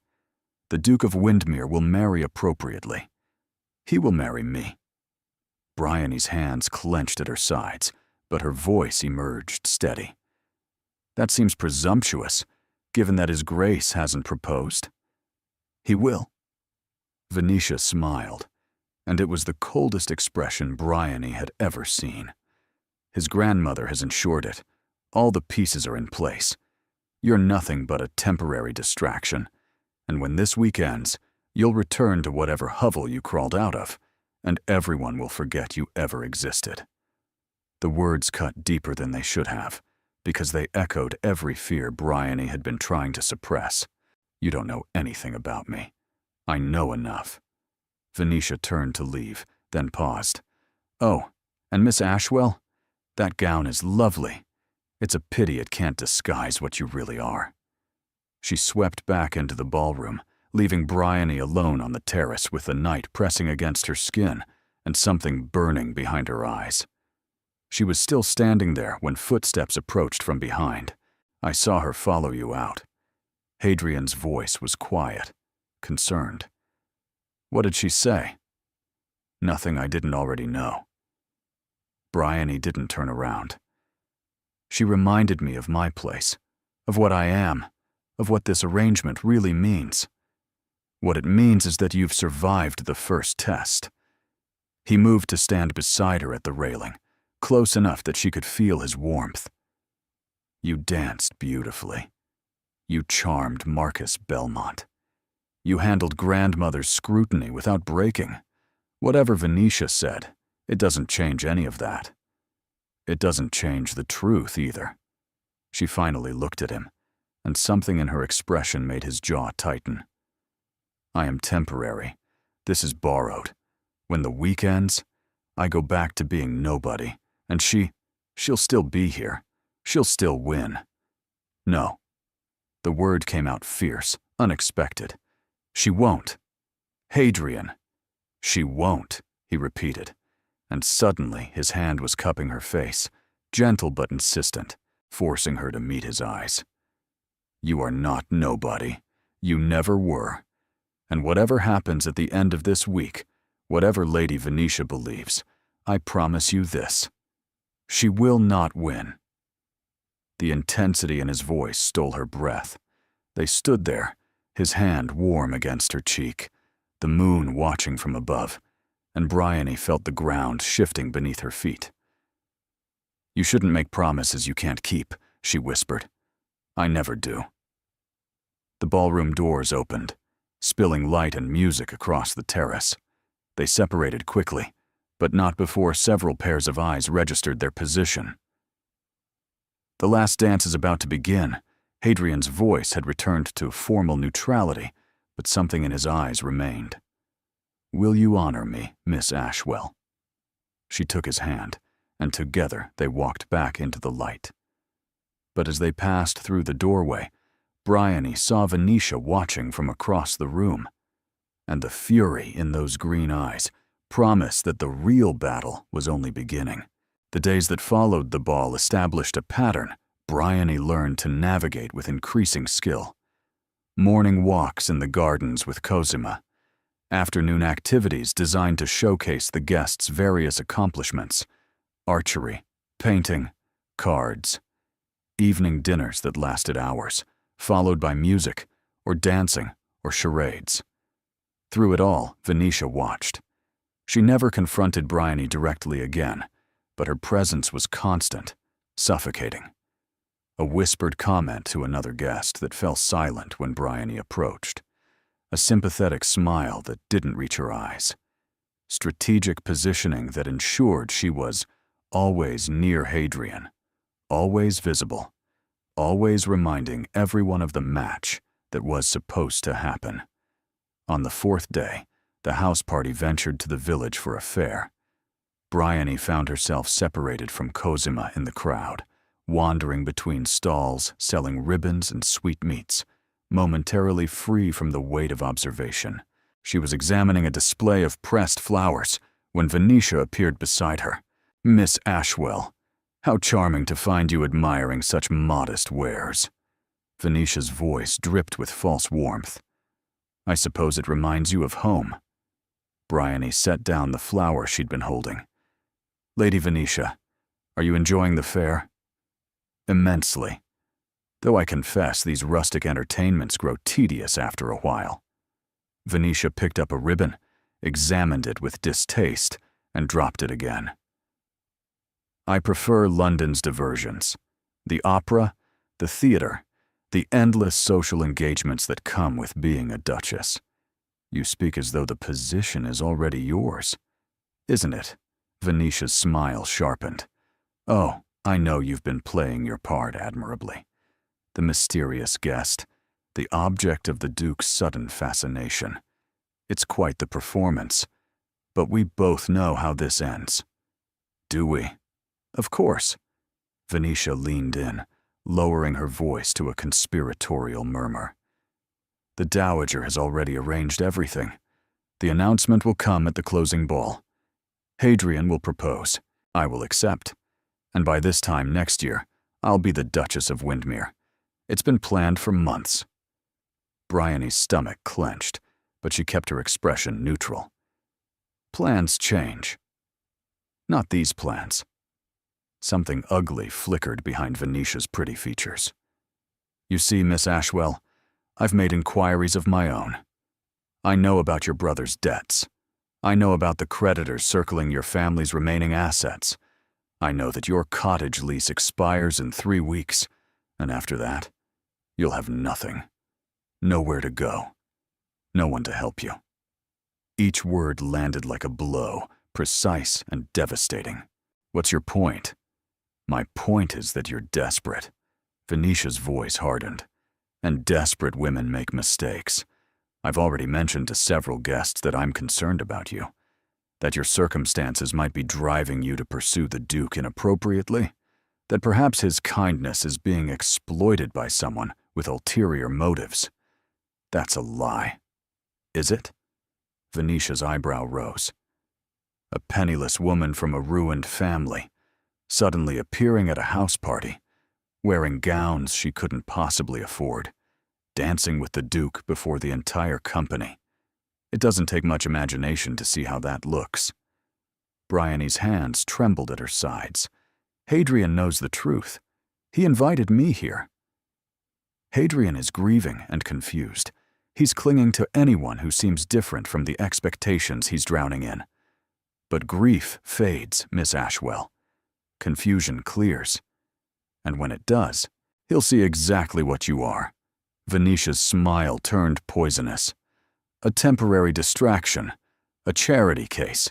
The Duke of Windmere will marry appropriately. He will marry me." Bryony's hands clenched at her sides, but her voice emerged steady. "That seems presumptuous, given that His Grace hasn't proposed." "He will." Venetia smiled, and it was the coldest expression Bryony had ever seen. "His grandmother has ensured it. All the pieces are in place. You're nothing but a temporary distraction, and when this week ends, you'll return to whatever hovel you crawled out of, and everyone will forget you ever existed." The words cut deeper than they should have, because they echoed every fear Bryony had been trying to suppress. "You don't know anything about me. I know enough." Venetia turned to leave, then paused. "Oh, and Miss Ashwell? That gown is lovely. It's a pity it can't disguise what you really are." She swept back into the ballroom, leaving Bryony alone on the terrace with the night pressing against her skin and something burning behind her eyes. She was still standing there when footsteps approached from behind. "I saw her follow you out." Hadrian's voice was quiet, concerned. "What did she say?" "Nothing I didn't already know." Bryony didn't turn around. "She reminded me of my place, of what I am, of what this arrangement really means. What it means is that you've survived the first test." He moved to stand beside her at the railing, close enough that she could feel his warmth. "You danced beautifully. You charmed Marcus Belmont. You handled grandmother's scrutiny without breaking. Whatever Venetia said, it doesn't change any of that. It doesn't change the truth either." She finally looked at him, and something in her expression made his jaw tighten. "I am temporary. This is borrowed. When the week ends, I go back to being nobody, and she'll still be here. She'll still win." "No." The word came out fierce, unexpected. "She won't." "Hadrian." "She won't," he repeated, and suddenly his hand was cupping her face, gentle but insistent, forcing her to meet his eyes. "You are not nobody. You never were. And whatever happens at the end of this week, whatever Lady Venetia believes, I promise you this: she will not win." The intensity in his voice stole her breath. They stood there, his hand warm against her cheek, the moon watching from above, and Bryony felt the ground shifting beneath her feet. "You shouldn't make promises you can't keep," she whispered. "I never do." The ballroom doors opened, spilling light and music across the terrace. They separated quickly, but not before several pairs of eyes registered their position. "The last dance is about to begin." Hadrian's voice had returned to formal neutrality, but something in his eyes remained. "Will you honor me, Miss Ashwell?" She took his hand, and together they walked back into the light. But as they passed through the doorway, Bryony saw Venetia watching from across the room, and the fury in those green eyes promised that the real battle was only beginning. The days that followed the ball established a pattern Bryony learned to navigate with increasing skill. Morning walks in the gardens with Cosima, afternoon activities designed to showcase the guests' various accomplishments, archery, painting, cards, evening dinners that lasted hours, followed by music, or dancing, or charades. Through it all, Venetia watched. She never confronted Bryony directly again, but her presence was constant, suffocating. A whispered comment to another guest that fell silent when Bryony approached. A sympathetic smile that didn't reach her eyes. Strategic positioning that ensured she was always near Hadrian, always visible, always reminding everyone of the match that was supposed to happen. On the fourth day, the house party ventured to the village for a fair. Bryony found herself separated from Cosima in the crowd, wandering between stalls selling ribbons and sweetmeats, momentarily free from the weight of observation. She was examining a display of pressed flowers when Venetia appeared beside her. "Miss Ashwell, how charming to find you admiring such modest wares." Venetia's voice dripped with false warmth. "I suppose it reminds you of home." Bryony set down the flower she'd been holding. Lady Venetia, are you enjoying the fair? Immensely. Though I confess these rustic entertainments grow tedious after a while. Venetia picked up a ribbon, examined it with distaste, and dropped it again. I prefer London's diversions. The opera, the theater, the endless social engagements that come with being a duchess. You speak as though the position is already yours. Isn't it? Venetia's smile sharpened. Oh, I know you've been playing your part admirably. The mysterious guest, the object of the Duke's sudden fascination. It's quite the performance, but we both know how this ends. Do we? Of course. Venetia leaned in, lowering her voice to a conspiratorial murmur. The Dowager has already arranged everything. The announcement will come at the closing ball. Hadrian will propose. I will accept. And by this time next year, I'll be the Duchess of Windermere. It's been planned for months. Bryony's stomach clenched, but she kept her expression neutral. Plans change. Not these plans. Something ugly flickered behind Venetia's pretty features. You see, Miss Ashwell, I've made inquiries of my own. I know about your brother's debts. I know about the creditors circling your family's remaining assets. I know that your cottage lease expires in 3 weeks, and after that, you'll have nothing. Nowhere to go. No one to help you. Each word landed like a blow, precise and devastating. What's your point? My point is that you're desperate. Venetia's voice hardened. And desperate women make mistakes. I've already mentioned to several guests that I'm concerned about you. That your circumstances might be driving you to pursue the Duke inappropriately. That perhaps his kindness is being exploited by someone with ulterior motives. That's a lie. Is it? Venetia's eyebrow rose. A penniless woman from a ruined family, suddenly appearing at a house party, wearing gowns she couldn't possibly afford, dancing with the Duke before the entire company. It doesn't take much imagination to see how that looks. Bryony's hands trembled at her sides. Hadrian knows the truth. He invited me here. Hadrian is grieving and confused. He's clinging to anyone who seems different from the expectations he's drowning in. But grief fades, Miss Ashwell. Confusion clears. And when it does, he'll see exactly what you are. Venetia's smile turned poisonous. A temporary distraction, a charity case,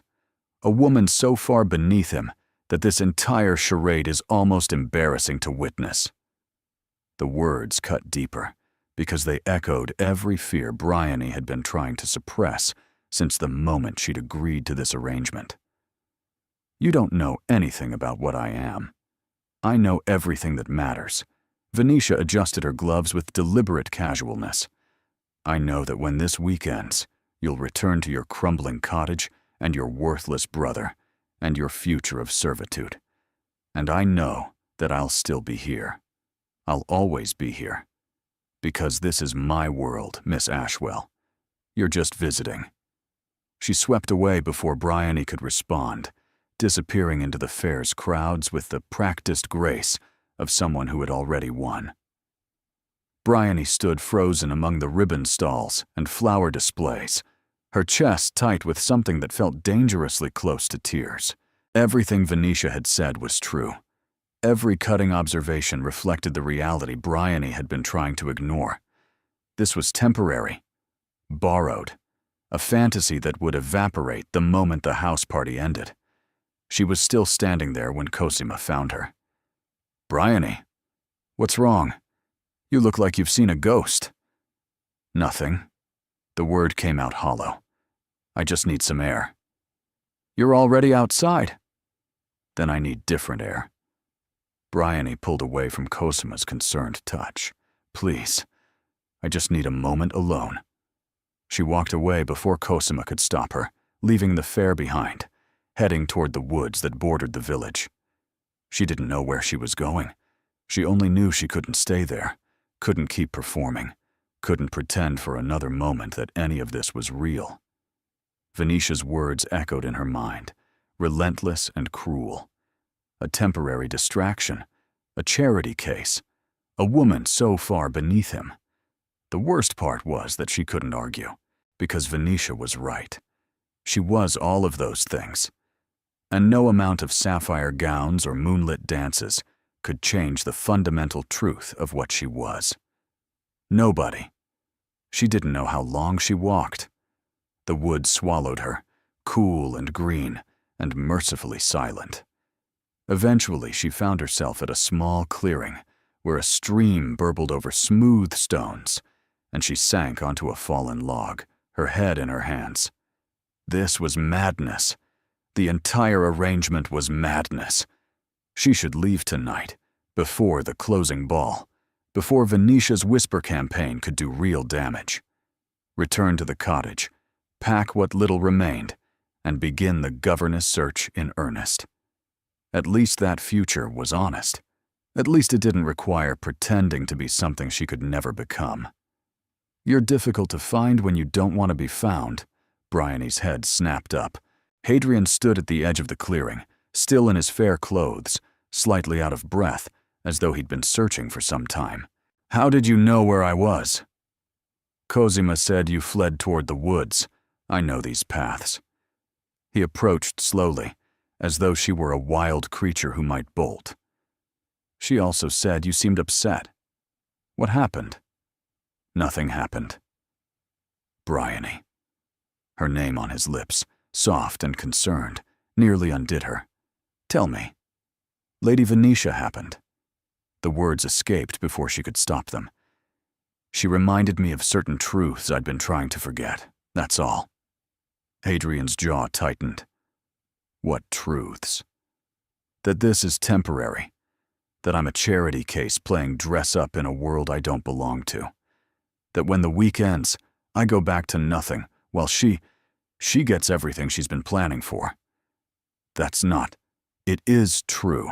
a woman so far beneath him that this entire charade is almost embarrassing to witness. The words cut deeper, because they echoed every fear Bryony had been trying to suppress since the moment she'd agreed to this arrangement. You don't know anything about what I am. I know everything that matters. Venetia adjusted her gloves with deliberate casualness. I know that when this week ends, you'll return to your crumbling cottage and your worthless brother and your future of servitude. And I know that I'll still be here. I'll always be here. Because this is my world, Miss Ashwell. You're just visiting. She swept away before Bryony could respond, disappearing into the fair's crowds with the practiced grace of someone who had already won. Bryony stood frozen among the ribbon stalls and flower displays, her chest tight with something that felt dangerously close to tears. Everything Venetia had said was true. Every cutting observation reflected the reality Bryony had been trying to ignore. This was temporary, borrowed, a fantasy that would evaporate the moment the house party ended. She was still standing there when Cosima found her. Bryony, what's wrong? You look like you've seen a ghost. Nothing. The word came out hollow. I just need some air. You're already outside. Then I need different air. Bryony pulled away from Cosima's concerned touch. Please, I just need a moment alone. She walked away before Cosima could stop her, leaving the fair behind, heading toward the woods that bordered the village. She didn't know where she was going. She only knew she couldn't stay there, couldn't keep performing, couldn't pretend for another moment that any of this was real. Venetia's words echoed in her mind, relentless and cruel. A temporary distraction, a charity case, a woman so far beneath him. The worst part was that she couldn't argue, because Venetia was right. She was all of those things. And no amount of sapphire gowns or moonlit dances could change the fundamental truth of what she was. Nobody. She didn't know how long she walked. The woods swallowed her, cool and green, and mercifully silent. Eventually, she found herself at a small clearing where a stream burbled over smooth stones, and she sank onto a fallen log, her head in her hands. This was madness. The entire arrangement was madness. She should leave tonight, before the closing ball, before Venetia's whisper campaign could do real damage. Return to the cottage, pack what little remained, and begin the governess search in earnest. At least that future was honest. At least it didn't require pretending to be something she could never become. You're difficult to find when you don't want to be found. Bryony's head snapped up. Hadrian stood at the edge of the clearing, still in his fair clothes, slightly out of breath, as though he'd been searching for some time. How did you know where I was? Cosima said you fled toward the woods. I know these paths. He approached slowly, as though she were a wild creature who might bolt. She also said you seemed upset. What happened? Nothing happened. Bryony. Her name on his lips, soft and concerned, nearly undid her. Tell me. Lady Venetia happened. The words escaped before she could stop them. She reminded me of certain truths I'd been trying to forget, that's all. Hadrian's jaw tightened. What truths? That this is temporary. That I'm a charity case playing dress-up in a world I don't belong to. That when the week ends, I go back to nothing, while she gets everything she's been planning for. That's not. It is true.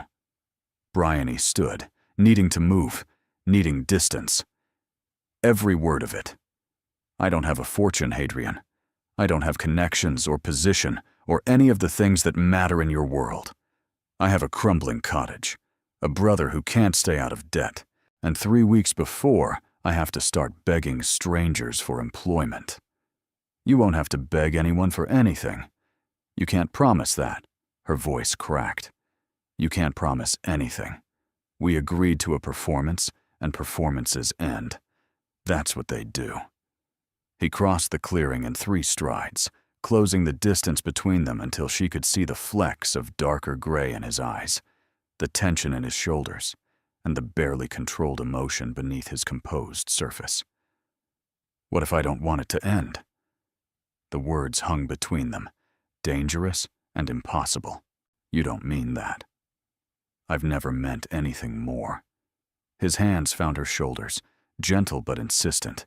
Bryony stood, needing to move, needing distance. Every word of it. I don't have a fortune, Hadrian. I don't have connections or position or any of the things that matter in your world. I have a crumbling cottage, a brother who can't stay out of debt, and 3 weeks before, I have to start begging strangers for employment. You won't have to beg anyone for anything. You can't promise that. Her voice cracked. You can't promise anything. We agreed to a performance, and performances end. That's what they do. He crossed the clearing in 3 strides, closing the distance between them until she could see the flecks of darker gray in his eyes, the tension in his shoulders, and the barely controlled emotion beneath his composed surface. What if I don't want it to end? The words hung between them, dangerous and impossible. You don't mean that. I've never meant anything more. His hands found her shoulders, gentle but insistent.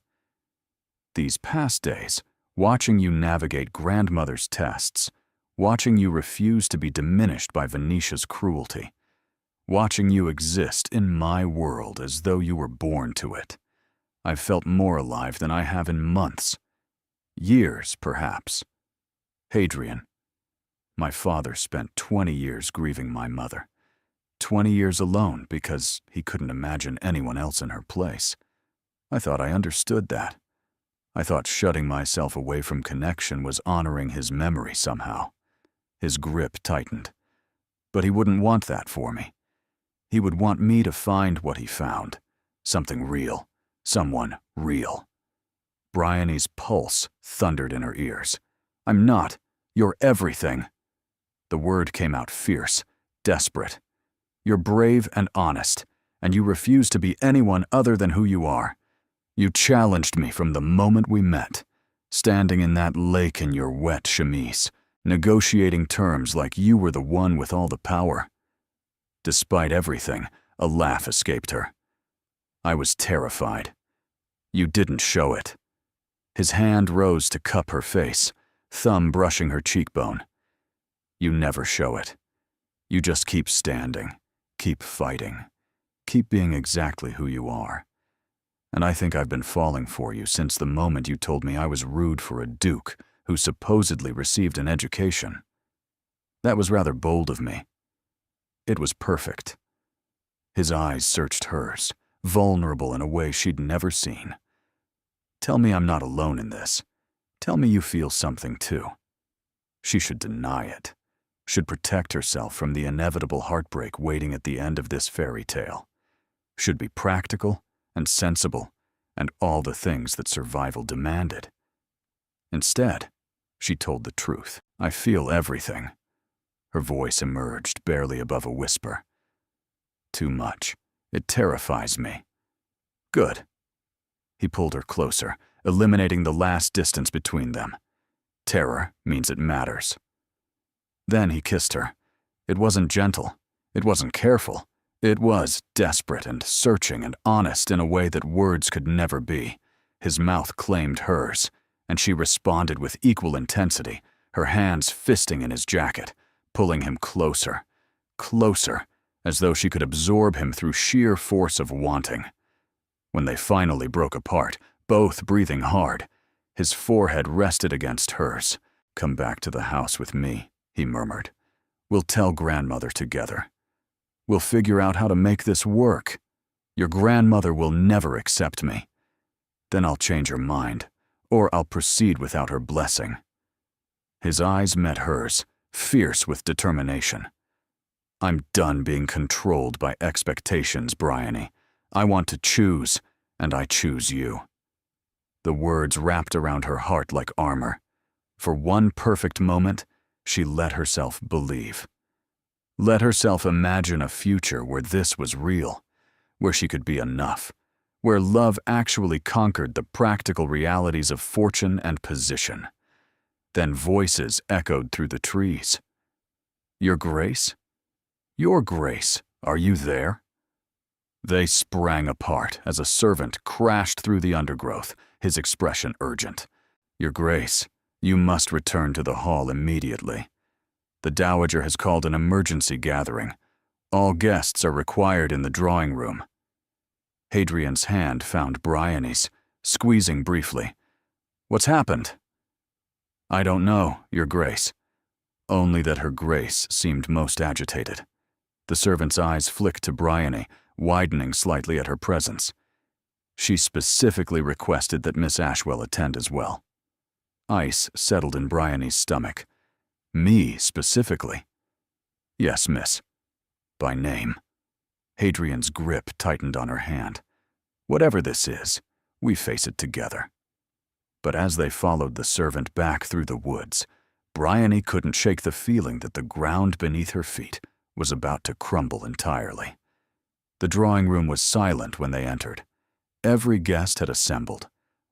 These past days, watching you navigate grandmother's tests, watching you refuse to be diminished by Venetia's cruelty, watching you exist in my world as though you were born to it, I've felt more alive than I have in months. Years, perhaps. Hadrian. My father spent 20 years grieving my mother. 20 years alone because he couldn't imagine anyone else in her place. I thought I understood that. I thought shutting myself away from connection was honoring his memory somehow. His grip tightened. But he wouldn't want that for me. He would want me to find what he found. Something real. Someone real. Bryony's pulse thundered in her ears. I'm not. You're everything. The word came out fierce, desperate. You're brave and honest, and you refuse to be anyone other than who you are. You challenged me from the moment we met, standing in that lake in your wet chemise, negotiating terms like you were the one with all the power. Despite everything, a laugh escaped her. I was terrified. You didn't show it. His hand rose to cup her face, thumb brushing her cheekbone. You never show it. You just keep standing, keep fighting, keep being exactly who you are. And I think I've been falling for you since the moment you told me I was rude for a duke who supposedly received an education. That was rather bold of me. It was perfect. His eyes searched hers, vulnerable in a way she'd never seen. Tell me I'm not alone in this. Tell me you feel something too. She should deny it, should protect herself from the inevitable heartbreak waiting at the end of this fairy tale, should be practical and sensible and all the things that survival demanded. Instead, she told the truth. I feel everything. Her voice emerged barely above a whisper. Too much. It terrifies me. Good. He pulled her closer, eliminating the last distance between them. Terror means it matters. Then he kissed her. It wasn't gentle. It wasn't careful. It was desperate and searching and honest in a way that words could never be. His mouth claimed hers, and she responded with equal intensity, her hands fisting in his jacket, pulling him closer, closer, as though she could absorb him through sheer force of wanting. When they finally broke apart, both breathing hard, his forehead rested against hers. "Come back to the house with me," he murmured. "We'll tell grandmother together. We'll figure out how to make this work. Your grandmother will never accept me. Then I'll change her mind, or I'll proceed without her blessing." His eyes met hers, fierce with determination. "I'm done being controlled by expectations, Bryony. I want to choose, and I choose you." The words wrapped around her heart like armor. For one perfect moment, she let herself believe. Let herself imagine a future where this was real, where she could be enough, where love actually conquered the practical realities of fortune and position. Then voices echoed through the trees. "Your Grace? Your Grace, are you there?" They sprang apart as a servant crashed through the undergrowth, his expression urgent. "Your Grace, you must return to the hall immediately. The Dowager has called an emergency gathering. All guests are required in the drawing room." Hadrian's hand found Bryony's, squeezing briefly. "What's happened?" "I don't know, Your Grace." Only that her Grace seemed most agitated. The servant's eyes flicked to Bryony, widening slightly at her presence. She specifically requested that Miss Ashwell attend as well. Ice settled in Bryony's stomach. "Me, specifically?" "Yes, miss. By name." Hadrian's grip tightened on her hand. "Whatever this is, we face it together." But as they followed the servant back through the woods, Bryony couldn't shake the feeling that the ground beneath her feet was about to crumble entirely. The drawing room was silent when they entered. Every guest had assembled,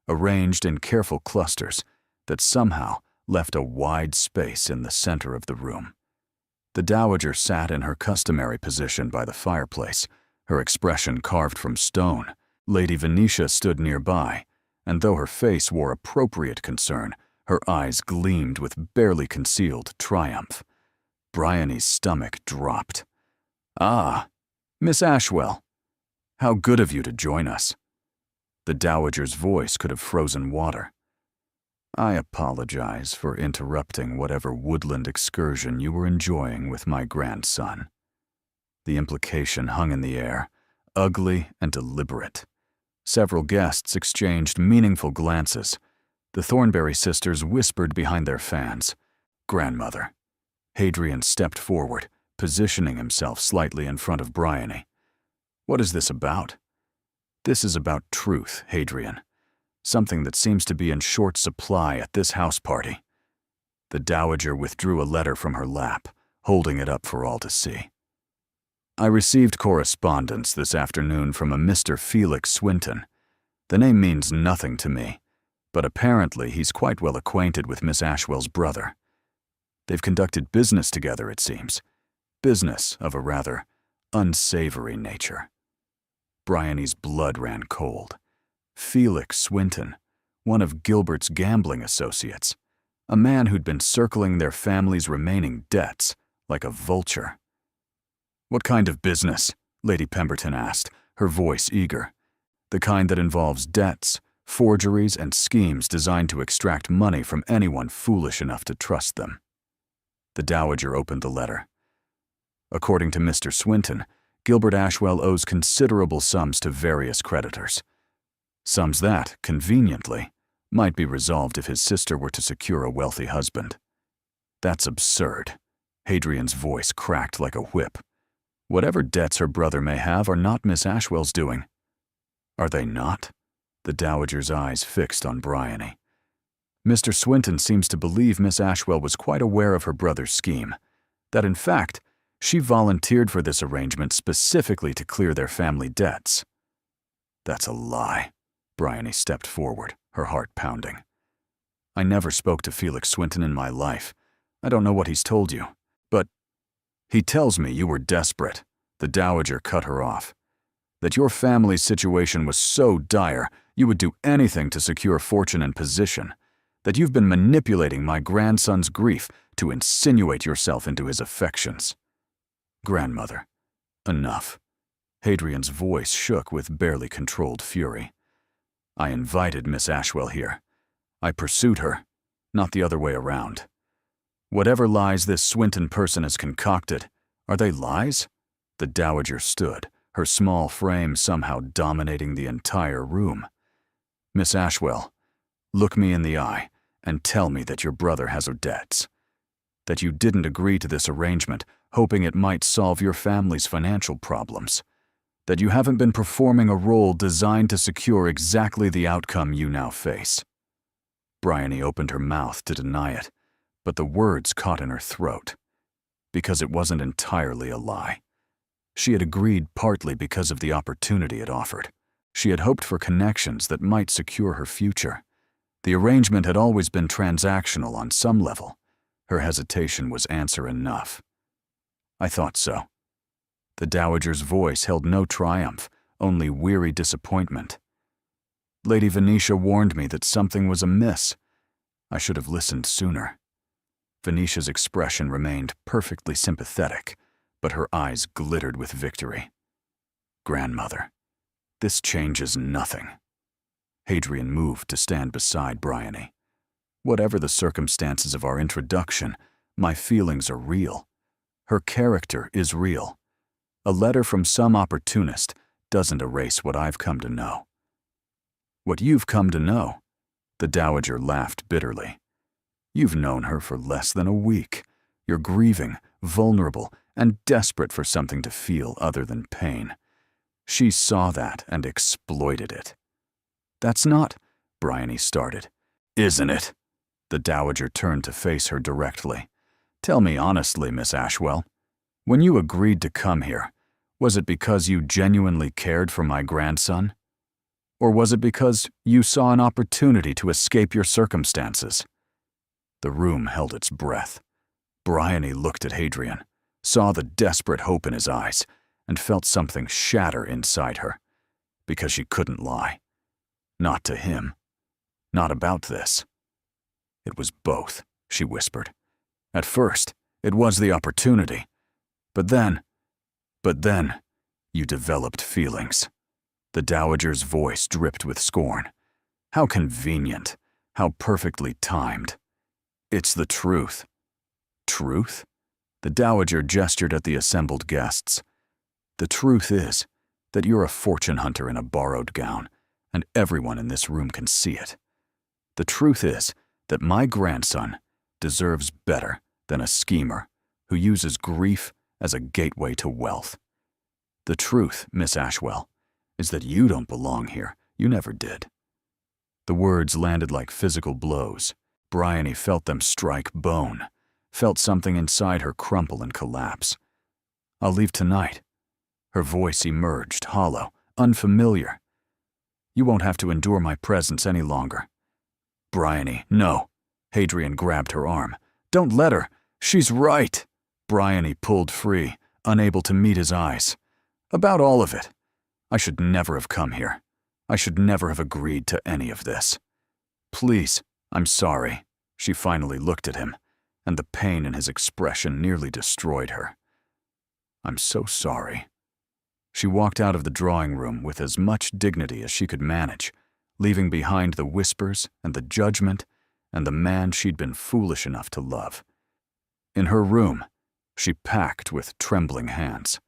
arranged in careful clusters that somehow left a wide space in the center of the room. The Dowager sat in her customary position by the fireplace, her expression carved from stone. Lady Venetia stood nearby, and though her face wore appropriate concern, her eyes gleamed with barely concealed triumph. Bryony's stomach dropped. "Ah, Miss Ashwell, how good of you to join us." The Dowager's voice could have frozen water. "I apologize for interrupting whatever woodland excursion you were enjoying with my grandson." The implication hung in the air, ugly and deliberate. Several guests exchanged meaningful glances. The Thornberry sisters whispered behind their fans. "Grandmother." Hadrian stepped forward, positioning himself slightly in front of Bryony. "What is this about?" "This is about truth, Hadrian. Something that seems to be in short supply at this house party." The Dowager withdrew a letter from her lap, holding it up for all to see. "I received correspondence this afternoon from a Mr. Felix Swinton. The name means nothing to me, but apparently he's quite well acquainted with Miss Ashwell's brother. They've conducted business together, it seems. Business of a rather unsavory nature." Bryony's blood ran cold. Felix Swinton, one of Gilbert's gambling associates, a man who'd been circling their family's remaining debts like a vulture. "What kind of business?" Lady Pemberton asked, her voice eager. "The kind that involves debts, forgeries, and schemes designed to extract money from anyone foolish enough to trust them. The Dowager opened the letter. According to Mr. Swinton, Gilbert Ashwell owes considerable sums to various creditors. Sums that, conveniently, might be resolved if his sister were to secure a wealthy husband. That's absurd. Hadrian's voice cracked like a whip. Whatever debts her brother may have are not Miss Ashwell's doing. Are they not? The Dowager's eyes fixed on Bryony. Mr. Swinton seems to believe Miss Ashwell was quite aware of her brother's scheme, that in fact, she volunteered for this arrangement specifically to clear their family debts. That's a lie. Bryony stepped forward, her heart pounding. I never spoke to Felix Swinton in my life. I don't know what he's told you, but he tells me you were desperate. The Dowager cut her off. That your family's situation was so dire, you would do anything to secure fortune and position. That you've been manipulating my grandson's grief to insinuate yourself into his affections. Grandmother, enough. Hadrian's voice shook with barely controlled fury. I invited Miss Ashwell here. I pursued her, not the other way around. Whatever lies this Swinton person has concocted, are they lies? The Dowager stood, her small frame somehow dominating the entire room. Miss Ashwell, look me in the eye and tell me that your brother has debts. That you didn't agree to this arrangement hoping it might solve your family's financial problems. That you haven't been performing a role designed to secure exactly the outcome you now face. Bryony opened her mouth to deny it, but the words caught in her throat. Because it wasn't entirely a lie. She had agreed partly because of the opportunity it offered. She had hoped for connections that might secure her future. The arrangement had always been transactional on some level. Her hesitation was answer enough. I thought so. The Dowager's voice held no triumph, only weary disappointment. Lady Venetia warned me that something was amiss. I should have listened sooner. Venetia's expression remained perfectly sympathetic, but her eyes glittered with victory. Grandmother, this changes nothing. Hadrian moved to stand beside Bryony. Whatever the circumstances of our introduction, my feelings are real. Her character is real. A letter from some opportunist doesn't erase what I've come to know. What you've come to know? The Dowager laughed bitterly. You've known her for less than a week. You're grieving, vulnerable, and desperate for something to feel other than pain. She saw that and exploited it. That's not, Bryony started. Isn't it? The Dowager turned to face her directly. Tell me honestly, Miss Ashwell, when you agreed to come here, was it because you genuinely cared for my grandson? Or was it because you saw an opportunity to escape your circumstances? The room held its breath. Bryony looked at Hadrian, saw the desperate hope in his eyes, and felt something shatter inside her. Because she couldn't lie. Not to him. Not about this. It was both, she whispered. At first, it was the opportunity. But then, you developed feelings. The Dowager's voice dripped with scorn. How convenient. How perfectly timed. It's the truth. Truth? The Dowager gestured at the assembled guests. The truth is that you're a fortune hunter in a borrowed gown, and everyone in this room can see it. The truth is that my grandson deserves better than a schemer who uses grief as a gateway to wealth. The truth, Miss Ashwell, is that you don't belong here. You never did. The words landed like physical blows. Bryony felt them strike bone, felt something inside her crumple and collapse. I'll leave tonight. Her voice emerged, hollow, unfamiliar. You won't have to endure my presence any longer. Bryony, no. Hadrian grabbed her arm. Don't let her. She's right. Bryony pulled free, unable to meet his eyes. About all of it. I should never have come here. I should never have agreed to any of this. Please, I'm sorry. She finally looked at him, and the pain in his expression nearly destroyed her. I'm so sorry. She walked out of the drawing room with as much dignity as she could manage, leaving behind the whispers and the judgment and the man she'd been foolish enough to love. In her room, she packed with trembling hands.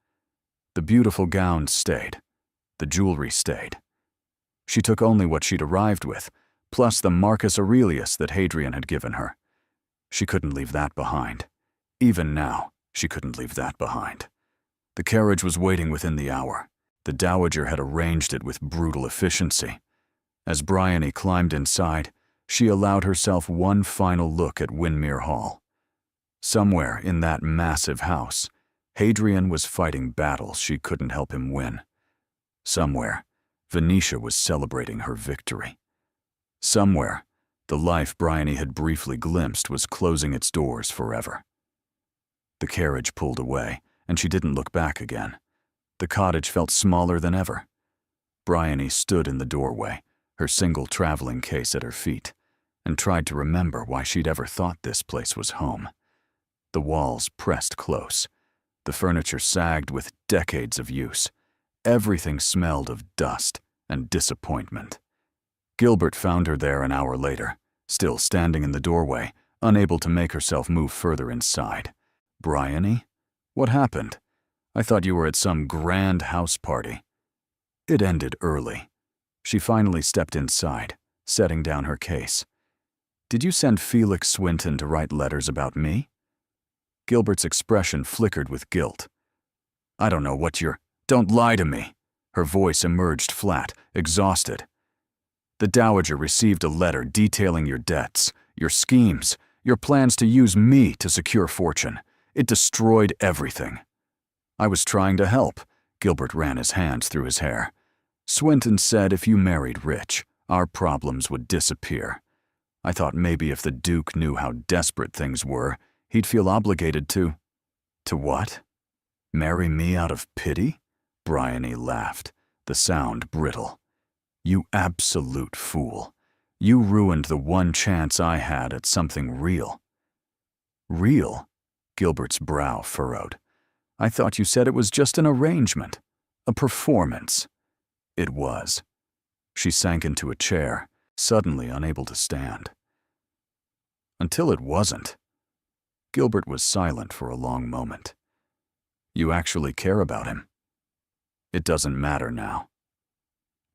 The beautiful gowns stayed. The jewelry stayed. She took only what she'd arrived with, plus the Marcus Aurelius that Hadrian had given her. She couldn't leave that behind. Even now, she couldn't leave that behind. The carriage was waiting within the hour. The Dowager had arranged it with brutal efficiency. As Bryony climbed inside, she allowed herself one final look at Windmere Hall. Somewhere in that massive house, Hadrian was fighting battles she couldn't help him win. Somewhere, Venetia was celebrating her victory. Somewhere, the life Bryony had briefly glimpsed was closing its doors forever. The carriage pulled away, and she didn't look back again. The cottage felt smaller than ever. Bryony stood in the doorway, her single traveling case at her feet, and tried to remember why she'd ever thought this place was home. The walls pressed close. The furniture sagged with decades of use. Everything smelled of dust and disappointment. Gilbert found her there an hour later, still standing in the doorway, unable to make herself move further inside. "Bryony? What happened? I thought you were at some grand house party." It ended early. She finally stepped inside, setting down her case. "Did you send Felix Swinton to write letters about me?" Gilbert's expression flickered with guilt. "I don't know what you're— Don't lie to me." Her voice emerged flat, exhausted. "The Dowager received a letter detailing your debts, your schemes, your plans to use me to secure fortune. It destroyed everything." "I was trying to help." Gilbert ran his hands through his hair. "Swinton said if you married rich, our problems would disappear. I thought maybe if the Duke knew how desperate things were, he'd feel obligated to— To what? Marry me out of pity?" Bryony laughed, the sound brittle. "You absolute fool. You ruined the one chance I had at something real." "Real?" Gilbert's brow furrowed. "I thought you said it was just an arrangement, a performance." It was. She sank into a chair, suddenly unable to stand. "Until it wasn't." Gilbert was silent for a long moment. "You actually care about him?" "It doesn't matter now."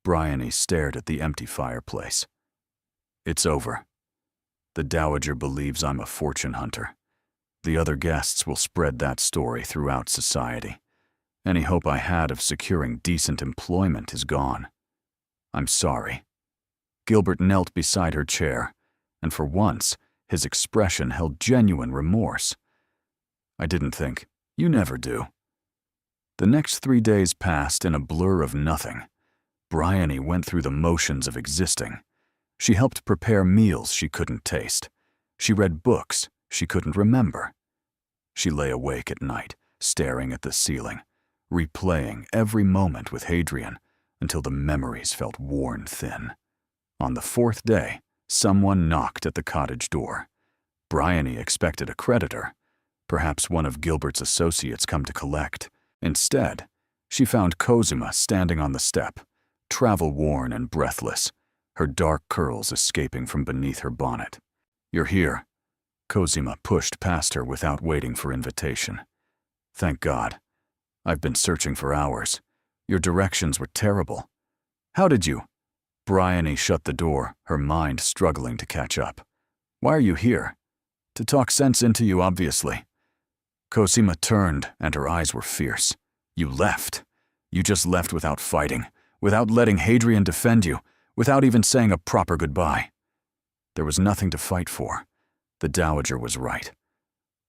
Bryony stared at the empty fireplace. "It's over. The Dowager believes I'm a fortune hunter. The other guests will spread that story throughout society. Any hope I had of securing decent employment is gone. I'm sorry." Gilbert knelt beside her chair, and for once, his expression held genuine remorse. "I didn't think. You never do." The next 3 days passed in a blur of nothing. Bryony went through the motions of existing. She helped prepare meals she couldn't taste. She read books she couldn't remember. She lay awake at night, staring at the ceiling, replaying every moment with Hadrian until the memories felt worn thin. On the 4th day, someone knocked at the cottage door. Bryony expected a creditor, perhaps one of Gilbert's associates come to collect. Instead, she found Cosima standing on the step, travel-worn and breathless, her dark curls escaping from beneath her bonnet. "You're here." Cosima pushed past her without waiting for invitation. "Thank God. I've been searching for hours. Your directions were terrible. How did you—" Bryony shut the door, her mind struggling to catch up. "Why are you here?" "To talk sense into you, obviously." Cosima turned, and her eyes were fierce. "You left. You just left without fighting, without letting Hadrian defend you, without even saying a proper goodbye." There was nothing to fight for. The Dowager was right.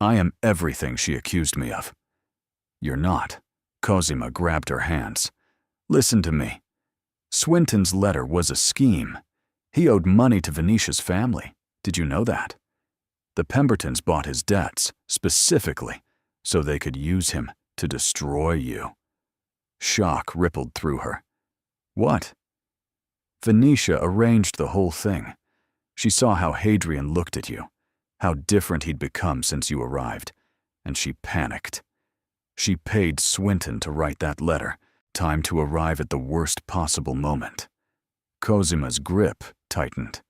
I am everything she accused me of. "You're not." Cosima grabbed her hands. "Listen to me. Swinton's letter was a scheme. He owed money to Venetia's family. Did you know that? The Pembertons bought his debts, specifically, so they could use him to destroy you." Shock rippled through her. "What?" "Venetia arranged the whole thing. She saw how Hadrian looked at you, how different he'd become since you arrived, and she panicked. She paid Swinton to write that letter, timed to arrive at the worst possible moment. Cosima's grip tightened.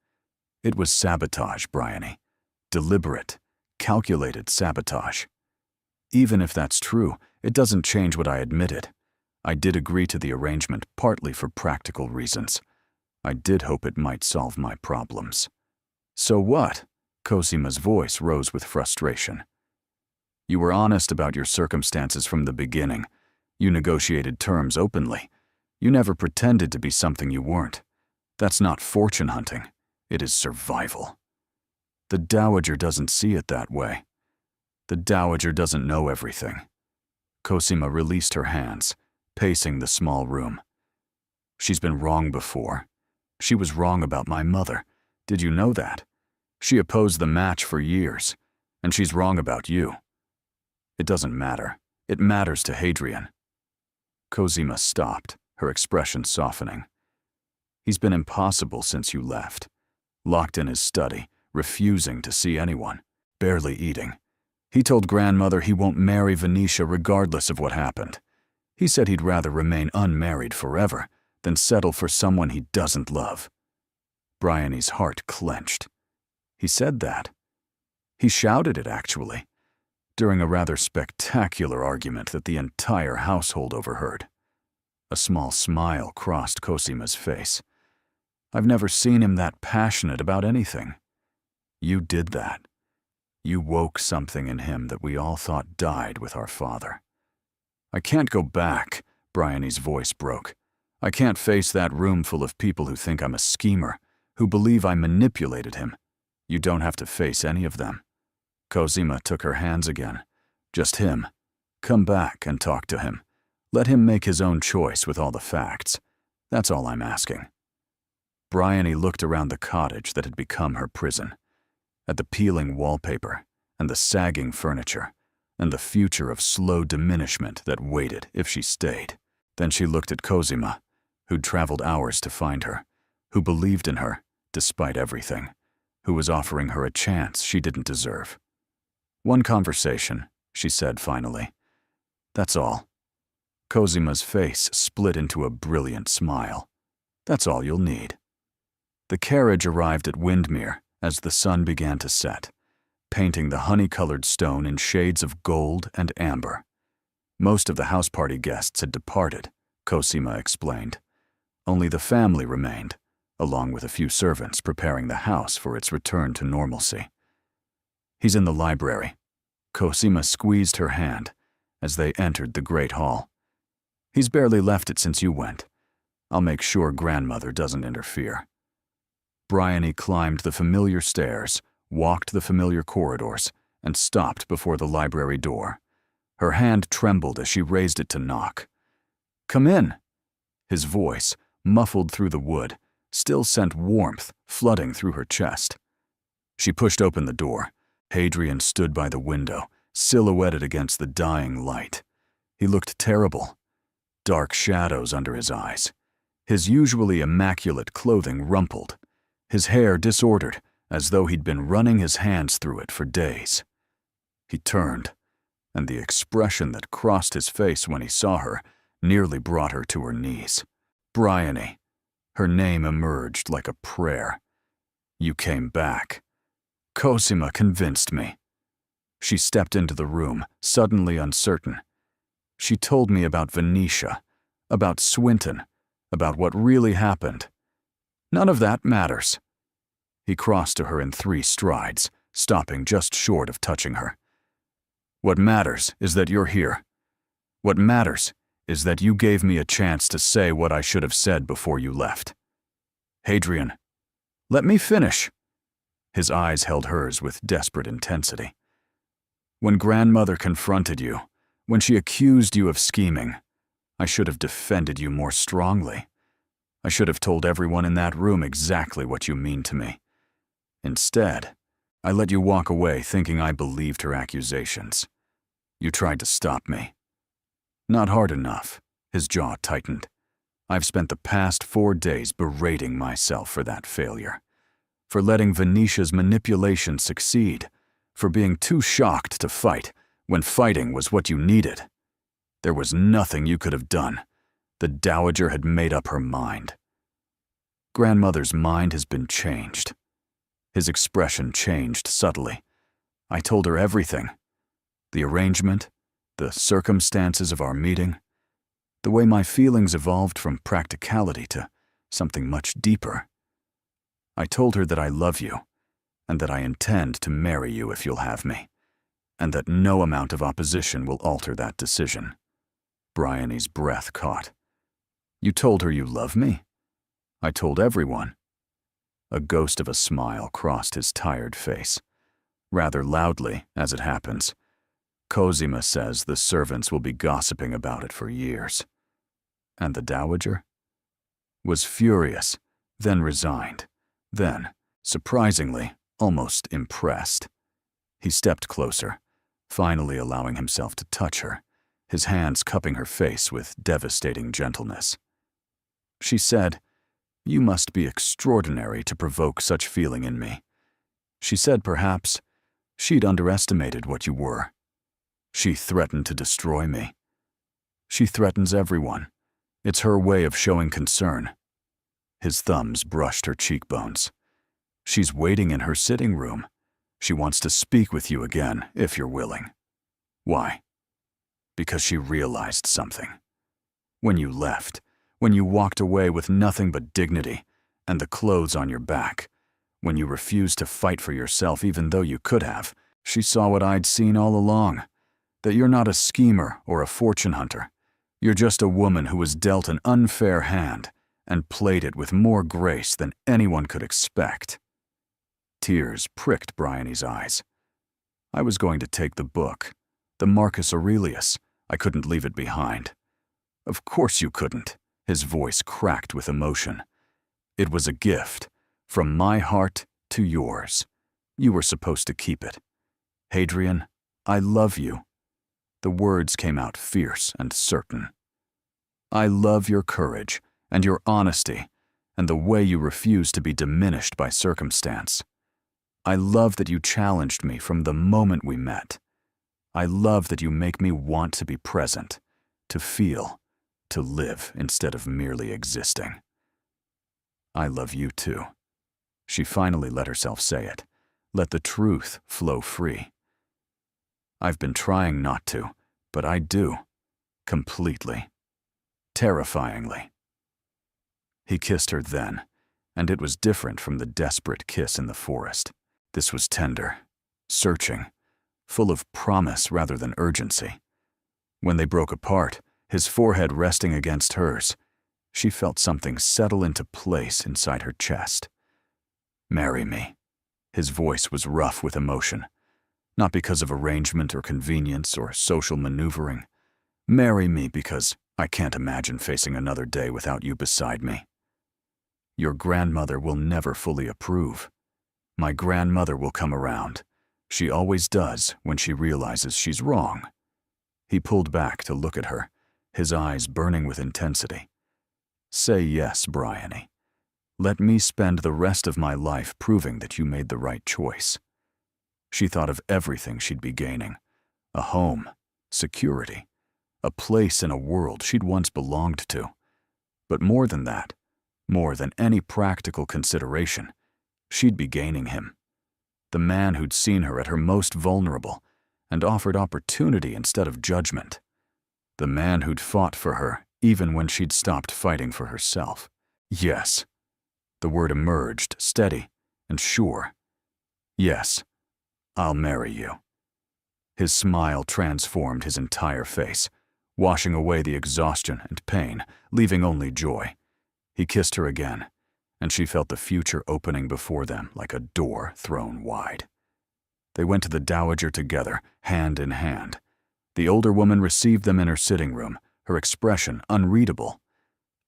It was sabotage, Bryony. Deliberate, calculated sabotage. Even if that's true, it doesn't change what I admitted. I did agree to the arrangement partly for practical reasons. I did hope it might solve my problems. So what? Cosima's voice rose with frustration. You were honest about your circumstances from the beginning. You negotiated terms openly. You never pretended to be something you weren't. That's not fortune hunting. It is survival. The Dowager doesn't see it that way. The Dowager doesn't know everything. Cosima released her hands, pacing the small room. She's been wrong before. She was wrong about my mother. Did you know that? She opposed the match for years, and she's wrong about you. It doesn't matter. It matters to Hadrian. Cosima stopped, her expression softening. He's been impossible since you left. Locked in his study, refusing to see anyone, barely eating. He told grandmother he won't marry Venetia regardless of what happened. He said he'd rather remain unmarried forever than settle for someone he doesn't love. Bryony's heart clenched. He said that. He shouted it, actually, during a rather spectacular argument that the entire household overheard. A small smile crossed Cosima's face. I've never seen him that passionate about anything. You did that. You woke something in him that we all thought died with our father. I can't go back, Bryony's voice broke. I can't face that room full of people who think I'm a schemer, who believe I manipulated him. You don't have to face any of them. Cosima took her hands again. Just him. Come back and talk to him. Let him make his own choice with all the facts. That's all I'm asking. Bryony looked around the cottage that had become her prison, at the peeling wallpaper and the sagging furniture, and the future of slow diminishment that waited if she stayed. Then she looked at Cosima, who'd traveled hours to find her, who believed in her, despite everything, who was offering her a chance she didn't deserve. One conversation, she said finally. That's all. Cosima's face split into a brilliant smile. That's all you'll need. The carriage arrived at Windmere as the sun began to set, painting the honey-colored stone in shades of gold and amber. Most of the house party guests had departed, Cosima explained. Only the family remained, along with a few servants preparing the house for its return to normalcy. He's in the library. Cosima squeezed her hand as they entered the great hall. He's barely left it since you went. I'll make sure grandmother doesn't interfere. Bryony climbed the familiar stairs, walked the familiar corridors, and stopped before the library door. Her hand trembled as she raised it to knock. Come in. His voice, muffled through the wood, still sent warmth flooding through her chest. She pushed open the door. Hadrian stood by the window, silhouetted against the dying light. He looked terrible. Dark shadows under his eyes. His usually immaculate clothing rumpled. His hair disordered, as though he'd been running his hands through it for days. He turned, and the expression that crossed his face when he saw her nearly brought her to her knees. Bryony. Her name emerged like a prayer. You came back. Cosima convinced me. She stepped into the room, suddenly uncertain. She told me about Venetia, about Swinton, about what really happened. None of that matters. He crossed to her in 3 strides, stopping just short of touching her. What matters is that you're here. What matters is that you gave me a chance to say what I should have said before you left. Hadrian, let me finish. His eyes held hers with desperate intensity. When grandmother confronted you, when she accused you of scheming, I should have defended you more strongly. I should have told everyone in that room exactly what you mean to me. Instead, I let you walk away thinking I believed her accusations. You tried to stop me. Not hard enough. His jaw tightened. I've spent the past 4 days berating myself for that failure, for letting Venetia's manipulation succeed, for being too shocked to fight when fighting was what you needed. There was nothing you could have done. The Dowager had made up her mind. Grandmother's mind has been changed. His expression changed subtly. I told her everything. The arrangement, the circumstances of our meeting, the way my feelings evolved from practicality to something much deeper. I told her that I love you, and that I intend to marry you if you'll have me, and that no amount of opposition will alter that decision. Bryony's breath caught. You told her you love me? I told everyone. A ghost of a smile crossed his tired face. Rather loudly, as it happens. Cosima says the servants will be gossiping about it for years. And the dowager? Was furious, then resigned, then, surprisingly, almost impressed. He stepped closer, finally allowing himself to touch her, his hands cupping her face with devastating gentleness. She said, "You must be extraordinary to provoke such feeling in me." She said perhaps she'd underestimated what you were. She threatened to destroy me. She threatens everyone. It's her way of showing concern. His thumbs brushed her cheekbones. She's waiting in her sitting room. She wants to speak with you again, if you're willing. Why? Because she realized something. When you left, when you walked away with nothing but dignity and the clothes on your back, when you refused to fight for yourself even though you could have, she saw what I'd seen all along, that you're not a schemer or a fortune hunter. You're just a woman who was dealt an unfair hand and played it with more grace than anyone could expect. Tears pricked Bryony's eyes. I was going to take the book, the Marcus Aurelius. I couldn't leave it behind. Of course you couldn't. His voice cracked with emotion. It was a gift, from my heart to yours. You were supposed to keep it. Hadrian, I love you. The words came out fierce and certain. I love your courage and your honesty and the way you refuse to be diminished by circumstance. I love that you challenged me from the moment we met. I love that you make me want to be present, to feel, to live instead of merely existing. I love you too. She finally let herself say it, let the truth flow free. I've been trying not to, but I do. Completely. Terrifyingly. He kissed her then, and it was different from the desperate kiss in the forest. This was tender, searching, full of promise rather than urgency. When they broke apart, his forehead resting against hers, she felt something settle into place inside her chest. Marry me. His voice was rough with emotion. Not because of arrangement or convenience or social maneuvering. Marry me because I can't imagine facing another day without you beside me. Your grandmother will never fully approve. My grandmother will come around. She always does when she realizes she's wrong. He pulled back to look at her, his eyes burning with intensity. Say yes, Bryony. Let me spend the rest of my life proving that you made the right choice. She thought of everything she'd be gaining. A home, security, a place in a world she'd once belonged to. But more than that, more than any practical consideration, she'd be gaining him. The man who'd seen her at her most vulnerable and offered opportunity instead of judgment. The man who'd fought for her even when she'd stopped fighting for herself. Yes. The word emerged, steady and sure. Yes. I'll marry you. His smile transformed his entire face, washing away the exhaustion and pain, leaving only joy. He kissed her again, and she felt the future opening before them like a door thrown wide. They went to the dowager together, hand in hand. The older woman received them in her sitting room, her expression unreadable.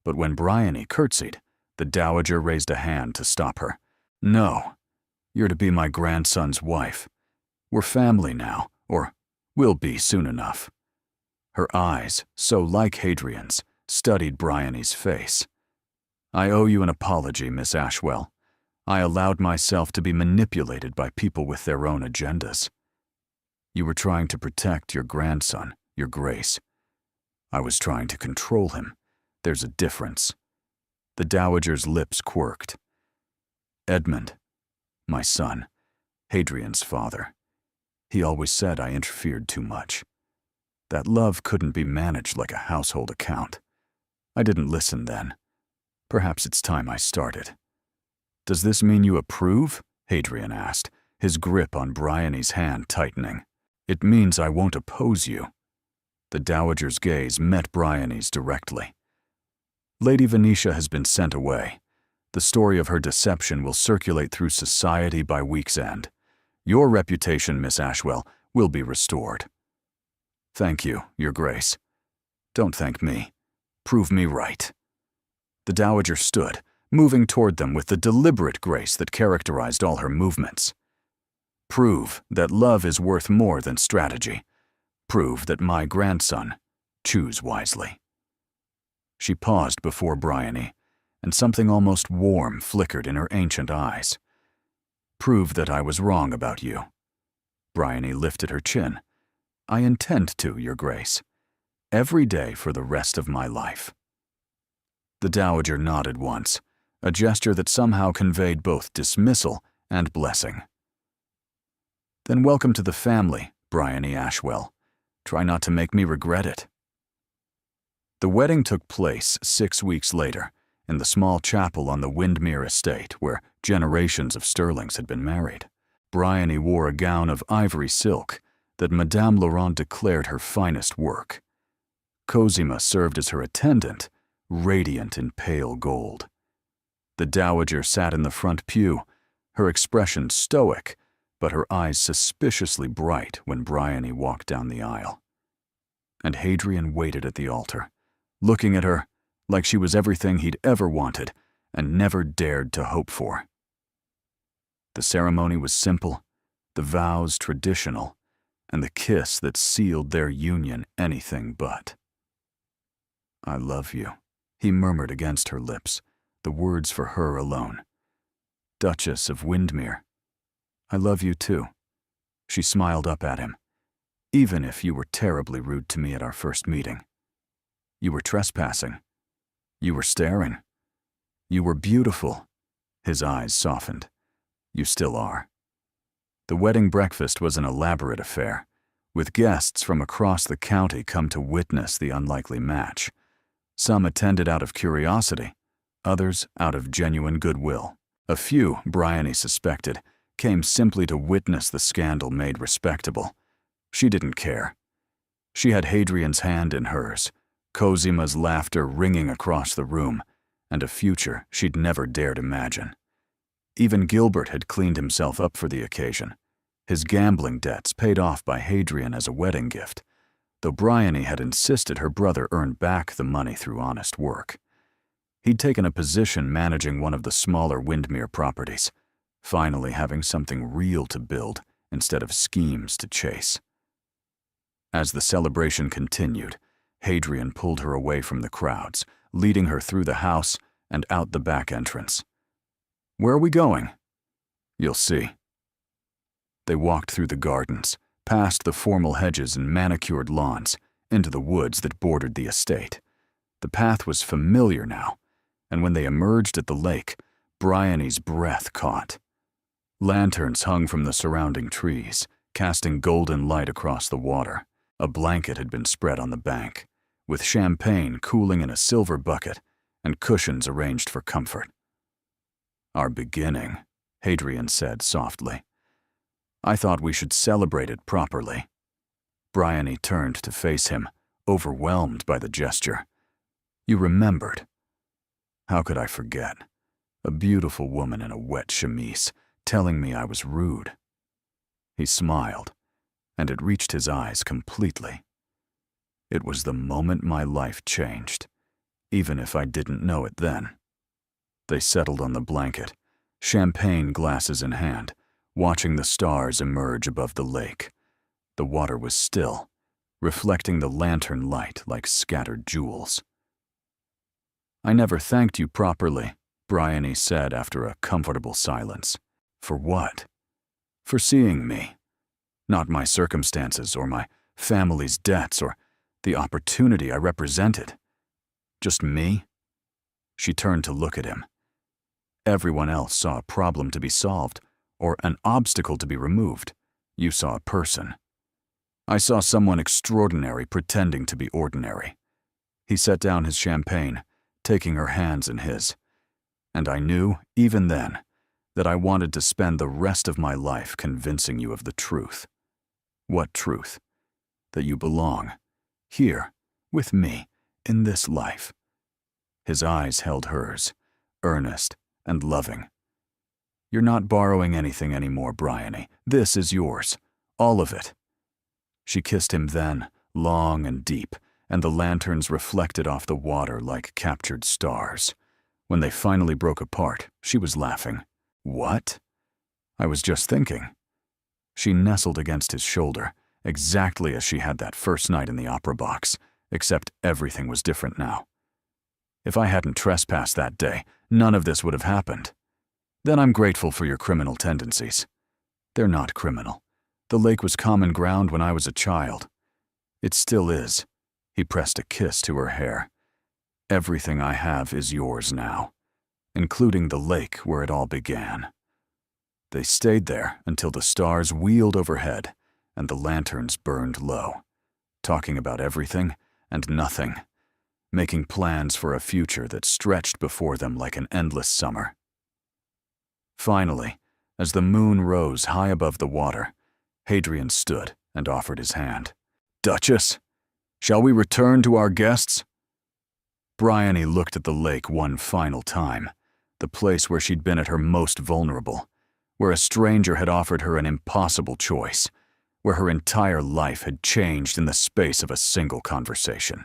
But when Bryony curtsied, the dowager raised a hand to stop her. No, you're to be my grandson's wife. We're family now, or will be soon enough. Her eyes, so like Hadrian's, studied Bryony's face. I owe you an apology, Miss Ashwell. I allowed myself to be manipulated by people with their own agendas. You were trying to protect your grandson, your Grace. I was trying to control him. There's a difference. The dowager's lips quirked. Edmund, my son, Hadrian's father. He always said I interfered too much. That love couldn't be managed like a household account. I didn't listen then. Perhaps it's time I started. Does this mean you approve? Hadrian asked, his grip on Bryony's hand tightening. It means I won't oppose you. The dowager's gaze met Bryony's directly. Lady Venetia has been sent away. The story of her deception will circulate through society by week's end. Your reputation, Miss Ashwell, will be restored. Thank you, Your Grace. Don't thank me. Prove me right. The dowager stood, moving toward them with the deliberate grace that characterized all her movements. Prove that love is worth more than strategy. Prove that my grandson, choose wisely. She paused before Bryony, and something almost warm flickered in her ancient eyes. Prove that I was wrong about you. Bryony lifted her chin. I intend to, Your Grace. Every day for the rest of my life. The dowager nodded once, a gesture that somehow conveyed both dismissal and blessing. Then welcome to the family, Bryony Ashwell. Try not to make me regret it. The wedding took place 6 weeks later, in the small chapel on the Windmere estate where generations of Sterlings had been married. Bryony wore a gown of ivory silk that Madame Laurent declared her finest work. Cosima served as her attendant, radiant in pale gold. The dowager sat in the front pew, her expression stoic, but her eyes suspiciously bright when Bryony walked down the aisle. And Hadrian waited at the altar, looking at her like she was everything he'd ever wanted and never dared to hope for. The ceremony was simple, the vows traditional, and the kiss that sealed their union anything but. I love you, he murmured against her lips, the words for her alone. Duchess of Windmere, I love you too. She smiled up at him. Even if you were terribly rude to me at our first meeting. You were trespassing. You were staring. You were beautiful. His eyes softened. You still are. The wedding breakfast was an elaborate affair, with guests from across the county come to witness the unlikely match. Some attended out of curiosity, others out of genuine goodwill. A few, Bryony suspected, came simply to witness the scandal made respectable. She didn't care. She had Hadrian's hand in hers, Cosima's laughter ringing across the room, and a future she'd never dared imagine. Even Gilbert had cleaned himself up for the occasion, his gambling debts paid off by Hadrian as a wedding gift, though Bryony had insisted her brother earn back the money through honest work. He'd taken a position managing one of the smaller Windmere properties, finally having something real to build instead of schemes to chase. As the celebration continued, Hadrian pulled her away from the crowds, leading her through the house and out the back entrance. Where are we going? You'll see. They walked through the gardens, past the formal hedges and manicured lawns, into the woods that bordered the estate. The path was familiar now, and when they emerged at the lake, Bryony's breath caught. Lanterns hung from the surrounding trees, casting golden light across the water. A blanket had been spread on the bank, with champagne cooling in a silver bucket and cushions arranged for comfort. Our beginning, Hadrian said softly. I thought we should celebrate it properly. Bryony turned to face him, overwhelmed by the gesture. You remembered. How could I forget? A beautiful woman in a wet chemise, telling me I was rude. He smiled, and it reached his eyes completely. It was the moment my life changed, even if I didn't know it then. They settled on the blanket, champagne glasses in hand, watching the stars emerge above the lake. The water was still, reflecting the lantern light like scattered jewels. I never thanked you properly, Bryony said after a comfortable silence. For what? For seeing me. Not my circumstances or my family's debts or the opportunity I represented. Just me. She turned to look at him. Everyone else saw a problem to be solved, or an obstacle to be removed. You saw a person. I saw someone extraordinary pretending to be ordinary. He set down his champagne, taking her hands in his. And I knew, even then, that I wanted to spend the rest of my life convincing you of the truth. What truth? That you belong, here, with me, in this life. His eyes held hers, earnest and loving. You're not borrowing anything anymore, Bryony. This is yours, all of it. She kissed him then, long and deep, and the lanterns reflected off the water like captured stars. When they finally broke apart, she was laughing. What? I was just thinking. She nestled against his shoulder, exactly as she had that first night in the opera box, except everything was different now. If I hadn't trespassed that day, none of this would have happened. Then I'm grateful for your criminal tendencies. They're not criminal. The lake was common ground when I was a child. It still is. He pressed a kiss to her hair. Everything I have is yours now, including the lake where it all began. They stayed there until the stars wheeled overhead and the lanterns burned low, talking about everything and nothing, making plans for a future that stretched before them like an endless summer. Finally, as the moon rose high above the water, Hadrian stood and offered his hand. Duchess, shall we return to our guests? Bryony looked at the lake one final time, the place where she'd been at her most vulnerable, where a stranger had offered her an impossible choice, where her entire life had changed in the space of a single conversation.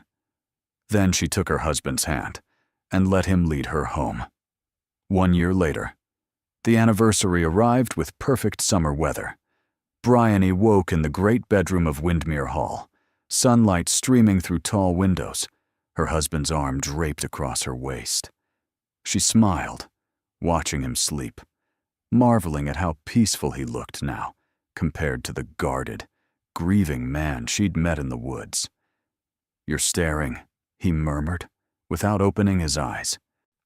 Then she took her husband's hand and let him lead her home. 1 year later, the anniversary arrived with perfect summer weather. Bryony woke in the great bedroom of Windermere Hall, sunlight streaming through tall windows, her husband's arm draped across her waist. She smiled, watching him sleep, marveling at how peaceful he looked now, compared to the guarded, grieving man she'd met in the woods. You're staring, he murmured, without opening his eyes.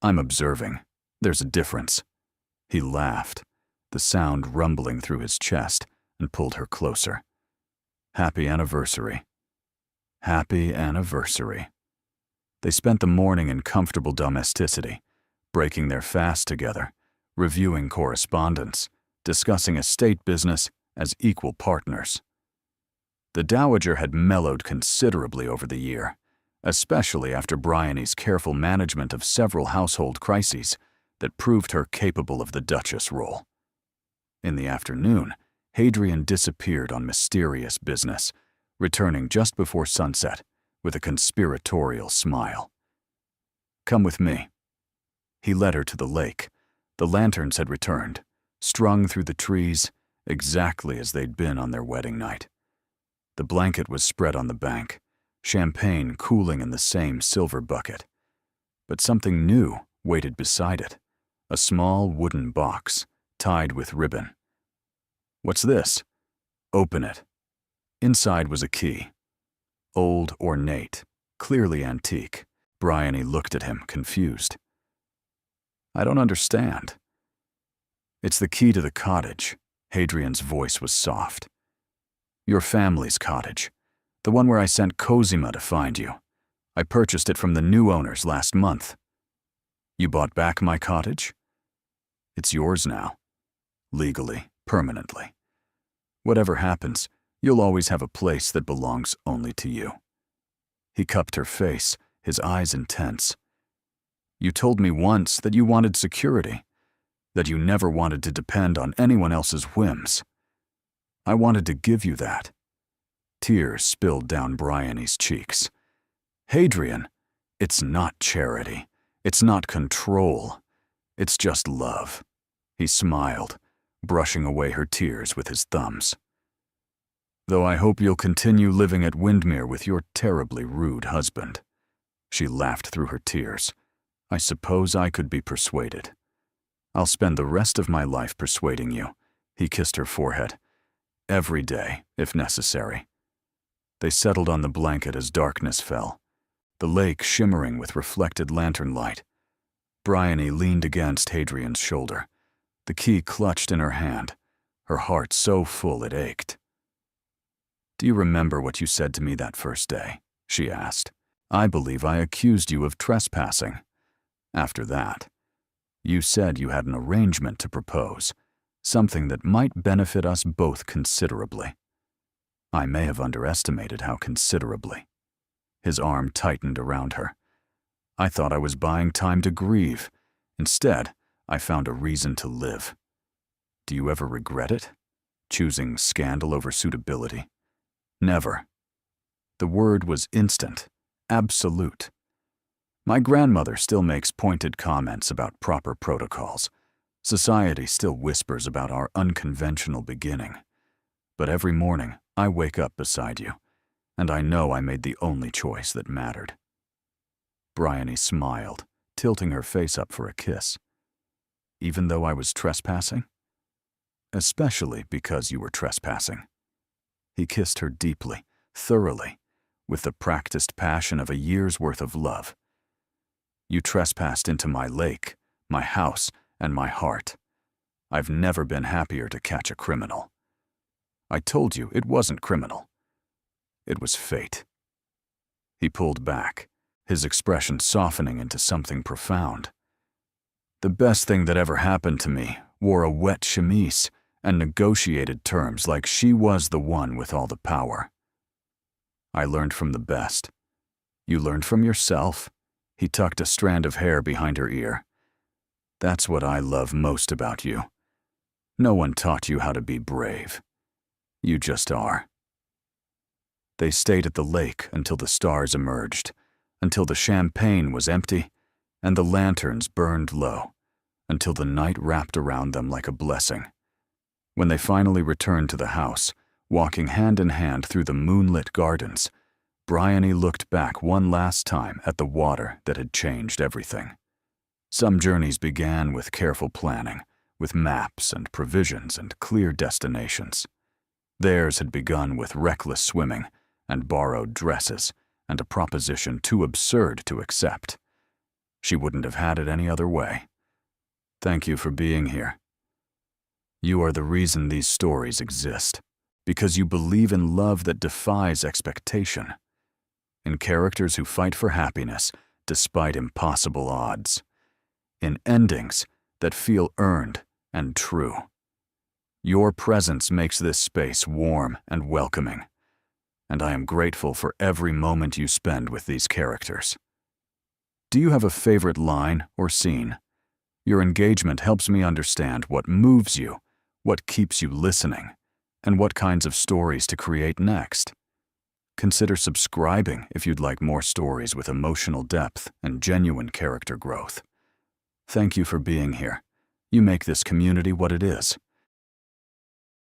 I'm observing. There's a difference. He laughed, the sound rumbling through his chest, and pulled her closer. Happy anniversary. Happy anniversary. They spent the morning in comfortable domesticity, breaking their fast together, reviewing correspondence, discussing estate business as equal partners. The Dowager had mellowed considerably over the year, especially after Bryony's careful management of several household crises that proved her capable of the Duchess role. In the afternoon, Hadrian disappeared on mysterious business, returning just before sunset with a conspiratorial smile. Come with me. He led her to the lake. The lanterns had returned, strung through the trees, exactly as they'd been on their wedding night. The blanket was spread on the bank, champagne cooling in the same silver bucket. But something new waited beside it, a small wooden box, tied with ribbon. What's this? Open it. Inside was a key. Old, ornate, clearly antique. Bryony looked at him, confused. I don't understand. It's the key to the cottage. Hadrian's voice was soft. Your family's cottage, the one where I sent Cosima to find you. I purchased it from the new owners last month. You bought back my cottage? It's yours now. Legally, permanently. Whatever happens, you'll always have a place that belongs only to you. He cupped her face, his eyes intense. You told me once that you wanted security, that you never wanted to depend on anyone else's whims. I wanted to give you that. Tears spilled down Bryony's cheeks. Hadrian, it's not charity. It's not control. It's just love. He smiled, brushing away her tears with his thumbs. Though I hope you'll continue living at Windermere with your terribly rude husband. She laughed through her tears. I suppose I could be persuaded. I'll spend the rest of my life persuading you. He kissed her forehead. Every day, if necessary. They settled on the blanket as darkness fell, the lake shimmering with reflected lantern light. Bryony leaned against Hadrian's shoulder, the key clutched in her hand, her heart so full it ached. "Do you remember what you said to me that first day?" she asked. "I believe I accused you of trespassing. After that, you said you had an arrangement to propose, something that might benefit us both considerably." I may have underestimated how considerably. His arm tightened around her. I thought I was buying time to grieve. Instead, I found a reason to live. Do you ever regret it? Choosing scandal over suitability? Never. The word was instant, absolute. My grandmother still makes pointed comments about proper protocols. Society still whispers about our unconventional beginning. But every morning, I wake up beside you, and I know I made the only choice that mattered. Bryony smiled, tilting her face up for a kiss. Even though I was trespassing? Especially because you were trespassing. He kissed her deeply, thoroughly, with the practiced passion of a year's worth of love. You trespassed into my lake, my house, and my heart. I've never been happier to catch a criminal. I told you it wasn't criminal. It was fate. He pulled back, his expression softening into something profound. The best thing that ever happened to me wore a wet chemise and negotiated terms like she was the one with all the power. I learned from the best. You learned from yourself. He tucked a strand of hair behind her ear. That's what I love most about you. No one taught you how to be brave. You just are. They stayed at the lake until the stars emerged, until the champagne was empty and the lanterns burned low, until the night wrapped around them like a blessing. When they finally returned to the house, walking hand in hand through the moonlit gardens, Bryony looked back one last time at the water that had changed everything. Some journeys began with careful planning, with maps and provisions and clear destinations. Theirs had begun with reckless swimming and borrowed dresses and a proposition too absurd to accept. She wouldn't have had it any other way. Thank you for being here. You are the reason these stories exist, because you believe in love that defies expectation, in characters who fight for happiness despite impossible odds, in endings that feel earned and true. Your presence makes this space warm and welcoming, and I am grateful for every moment you spend with these characters. Do you have a favorite line or scene? Your engagement helps me understand what moves you, what keeps you listening, and what kinds of stories to create next. Consider subscribing if you'd like more stories with emotional depth and genuine character growth. Thank you for being here. You make this community what it is.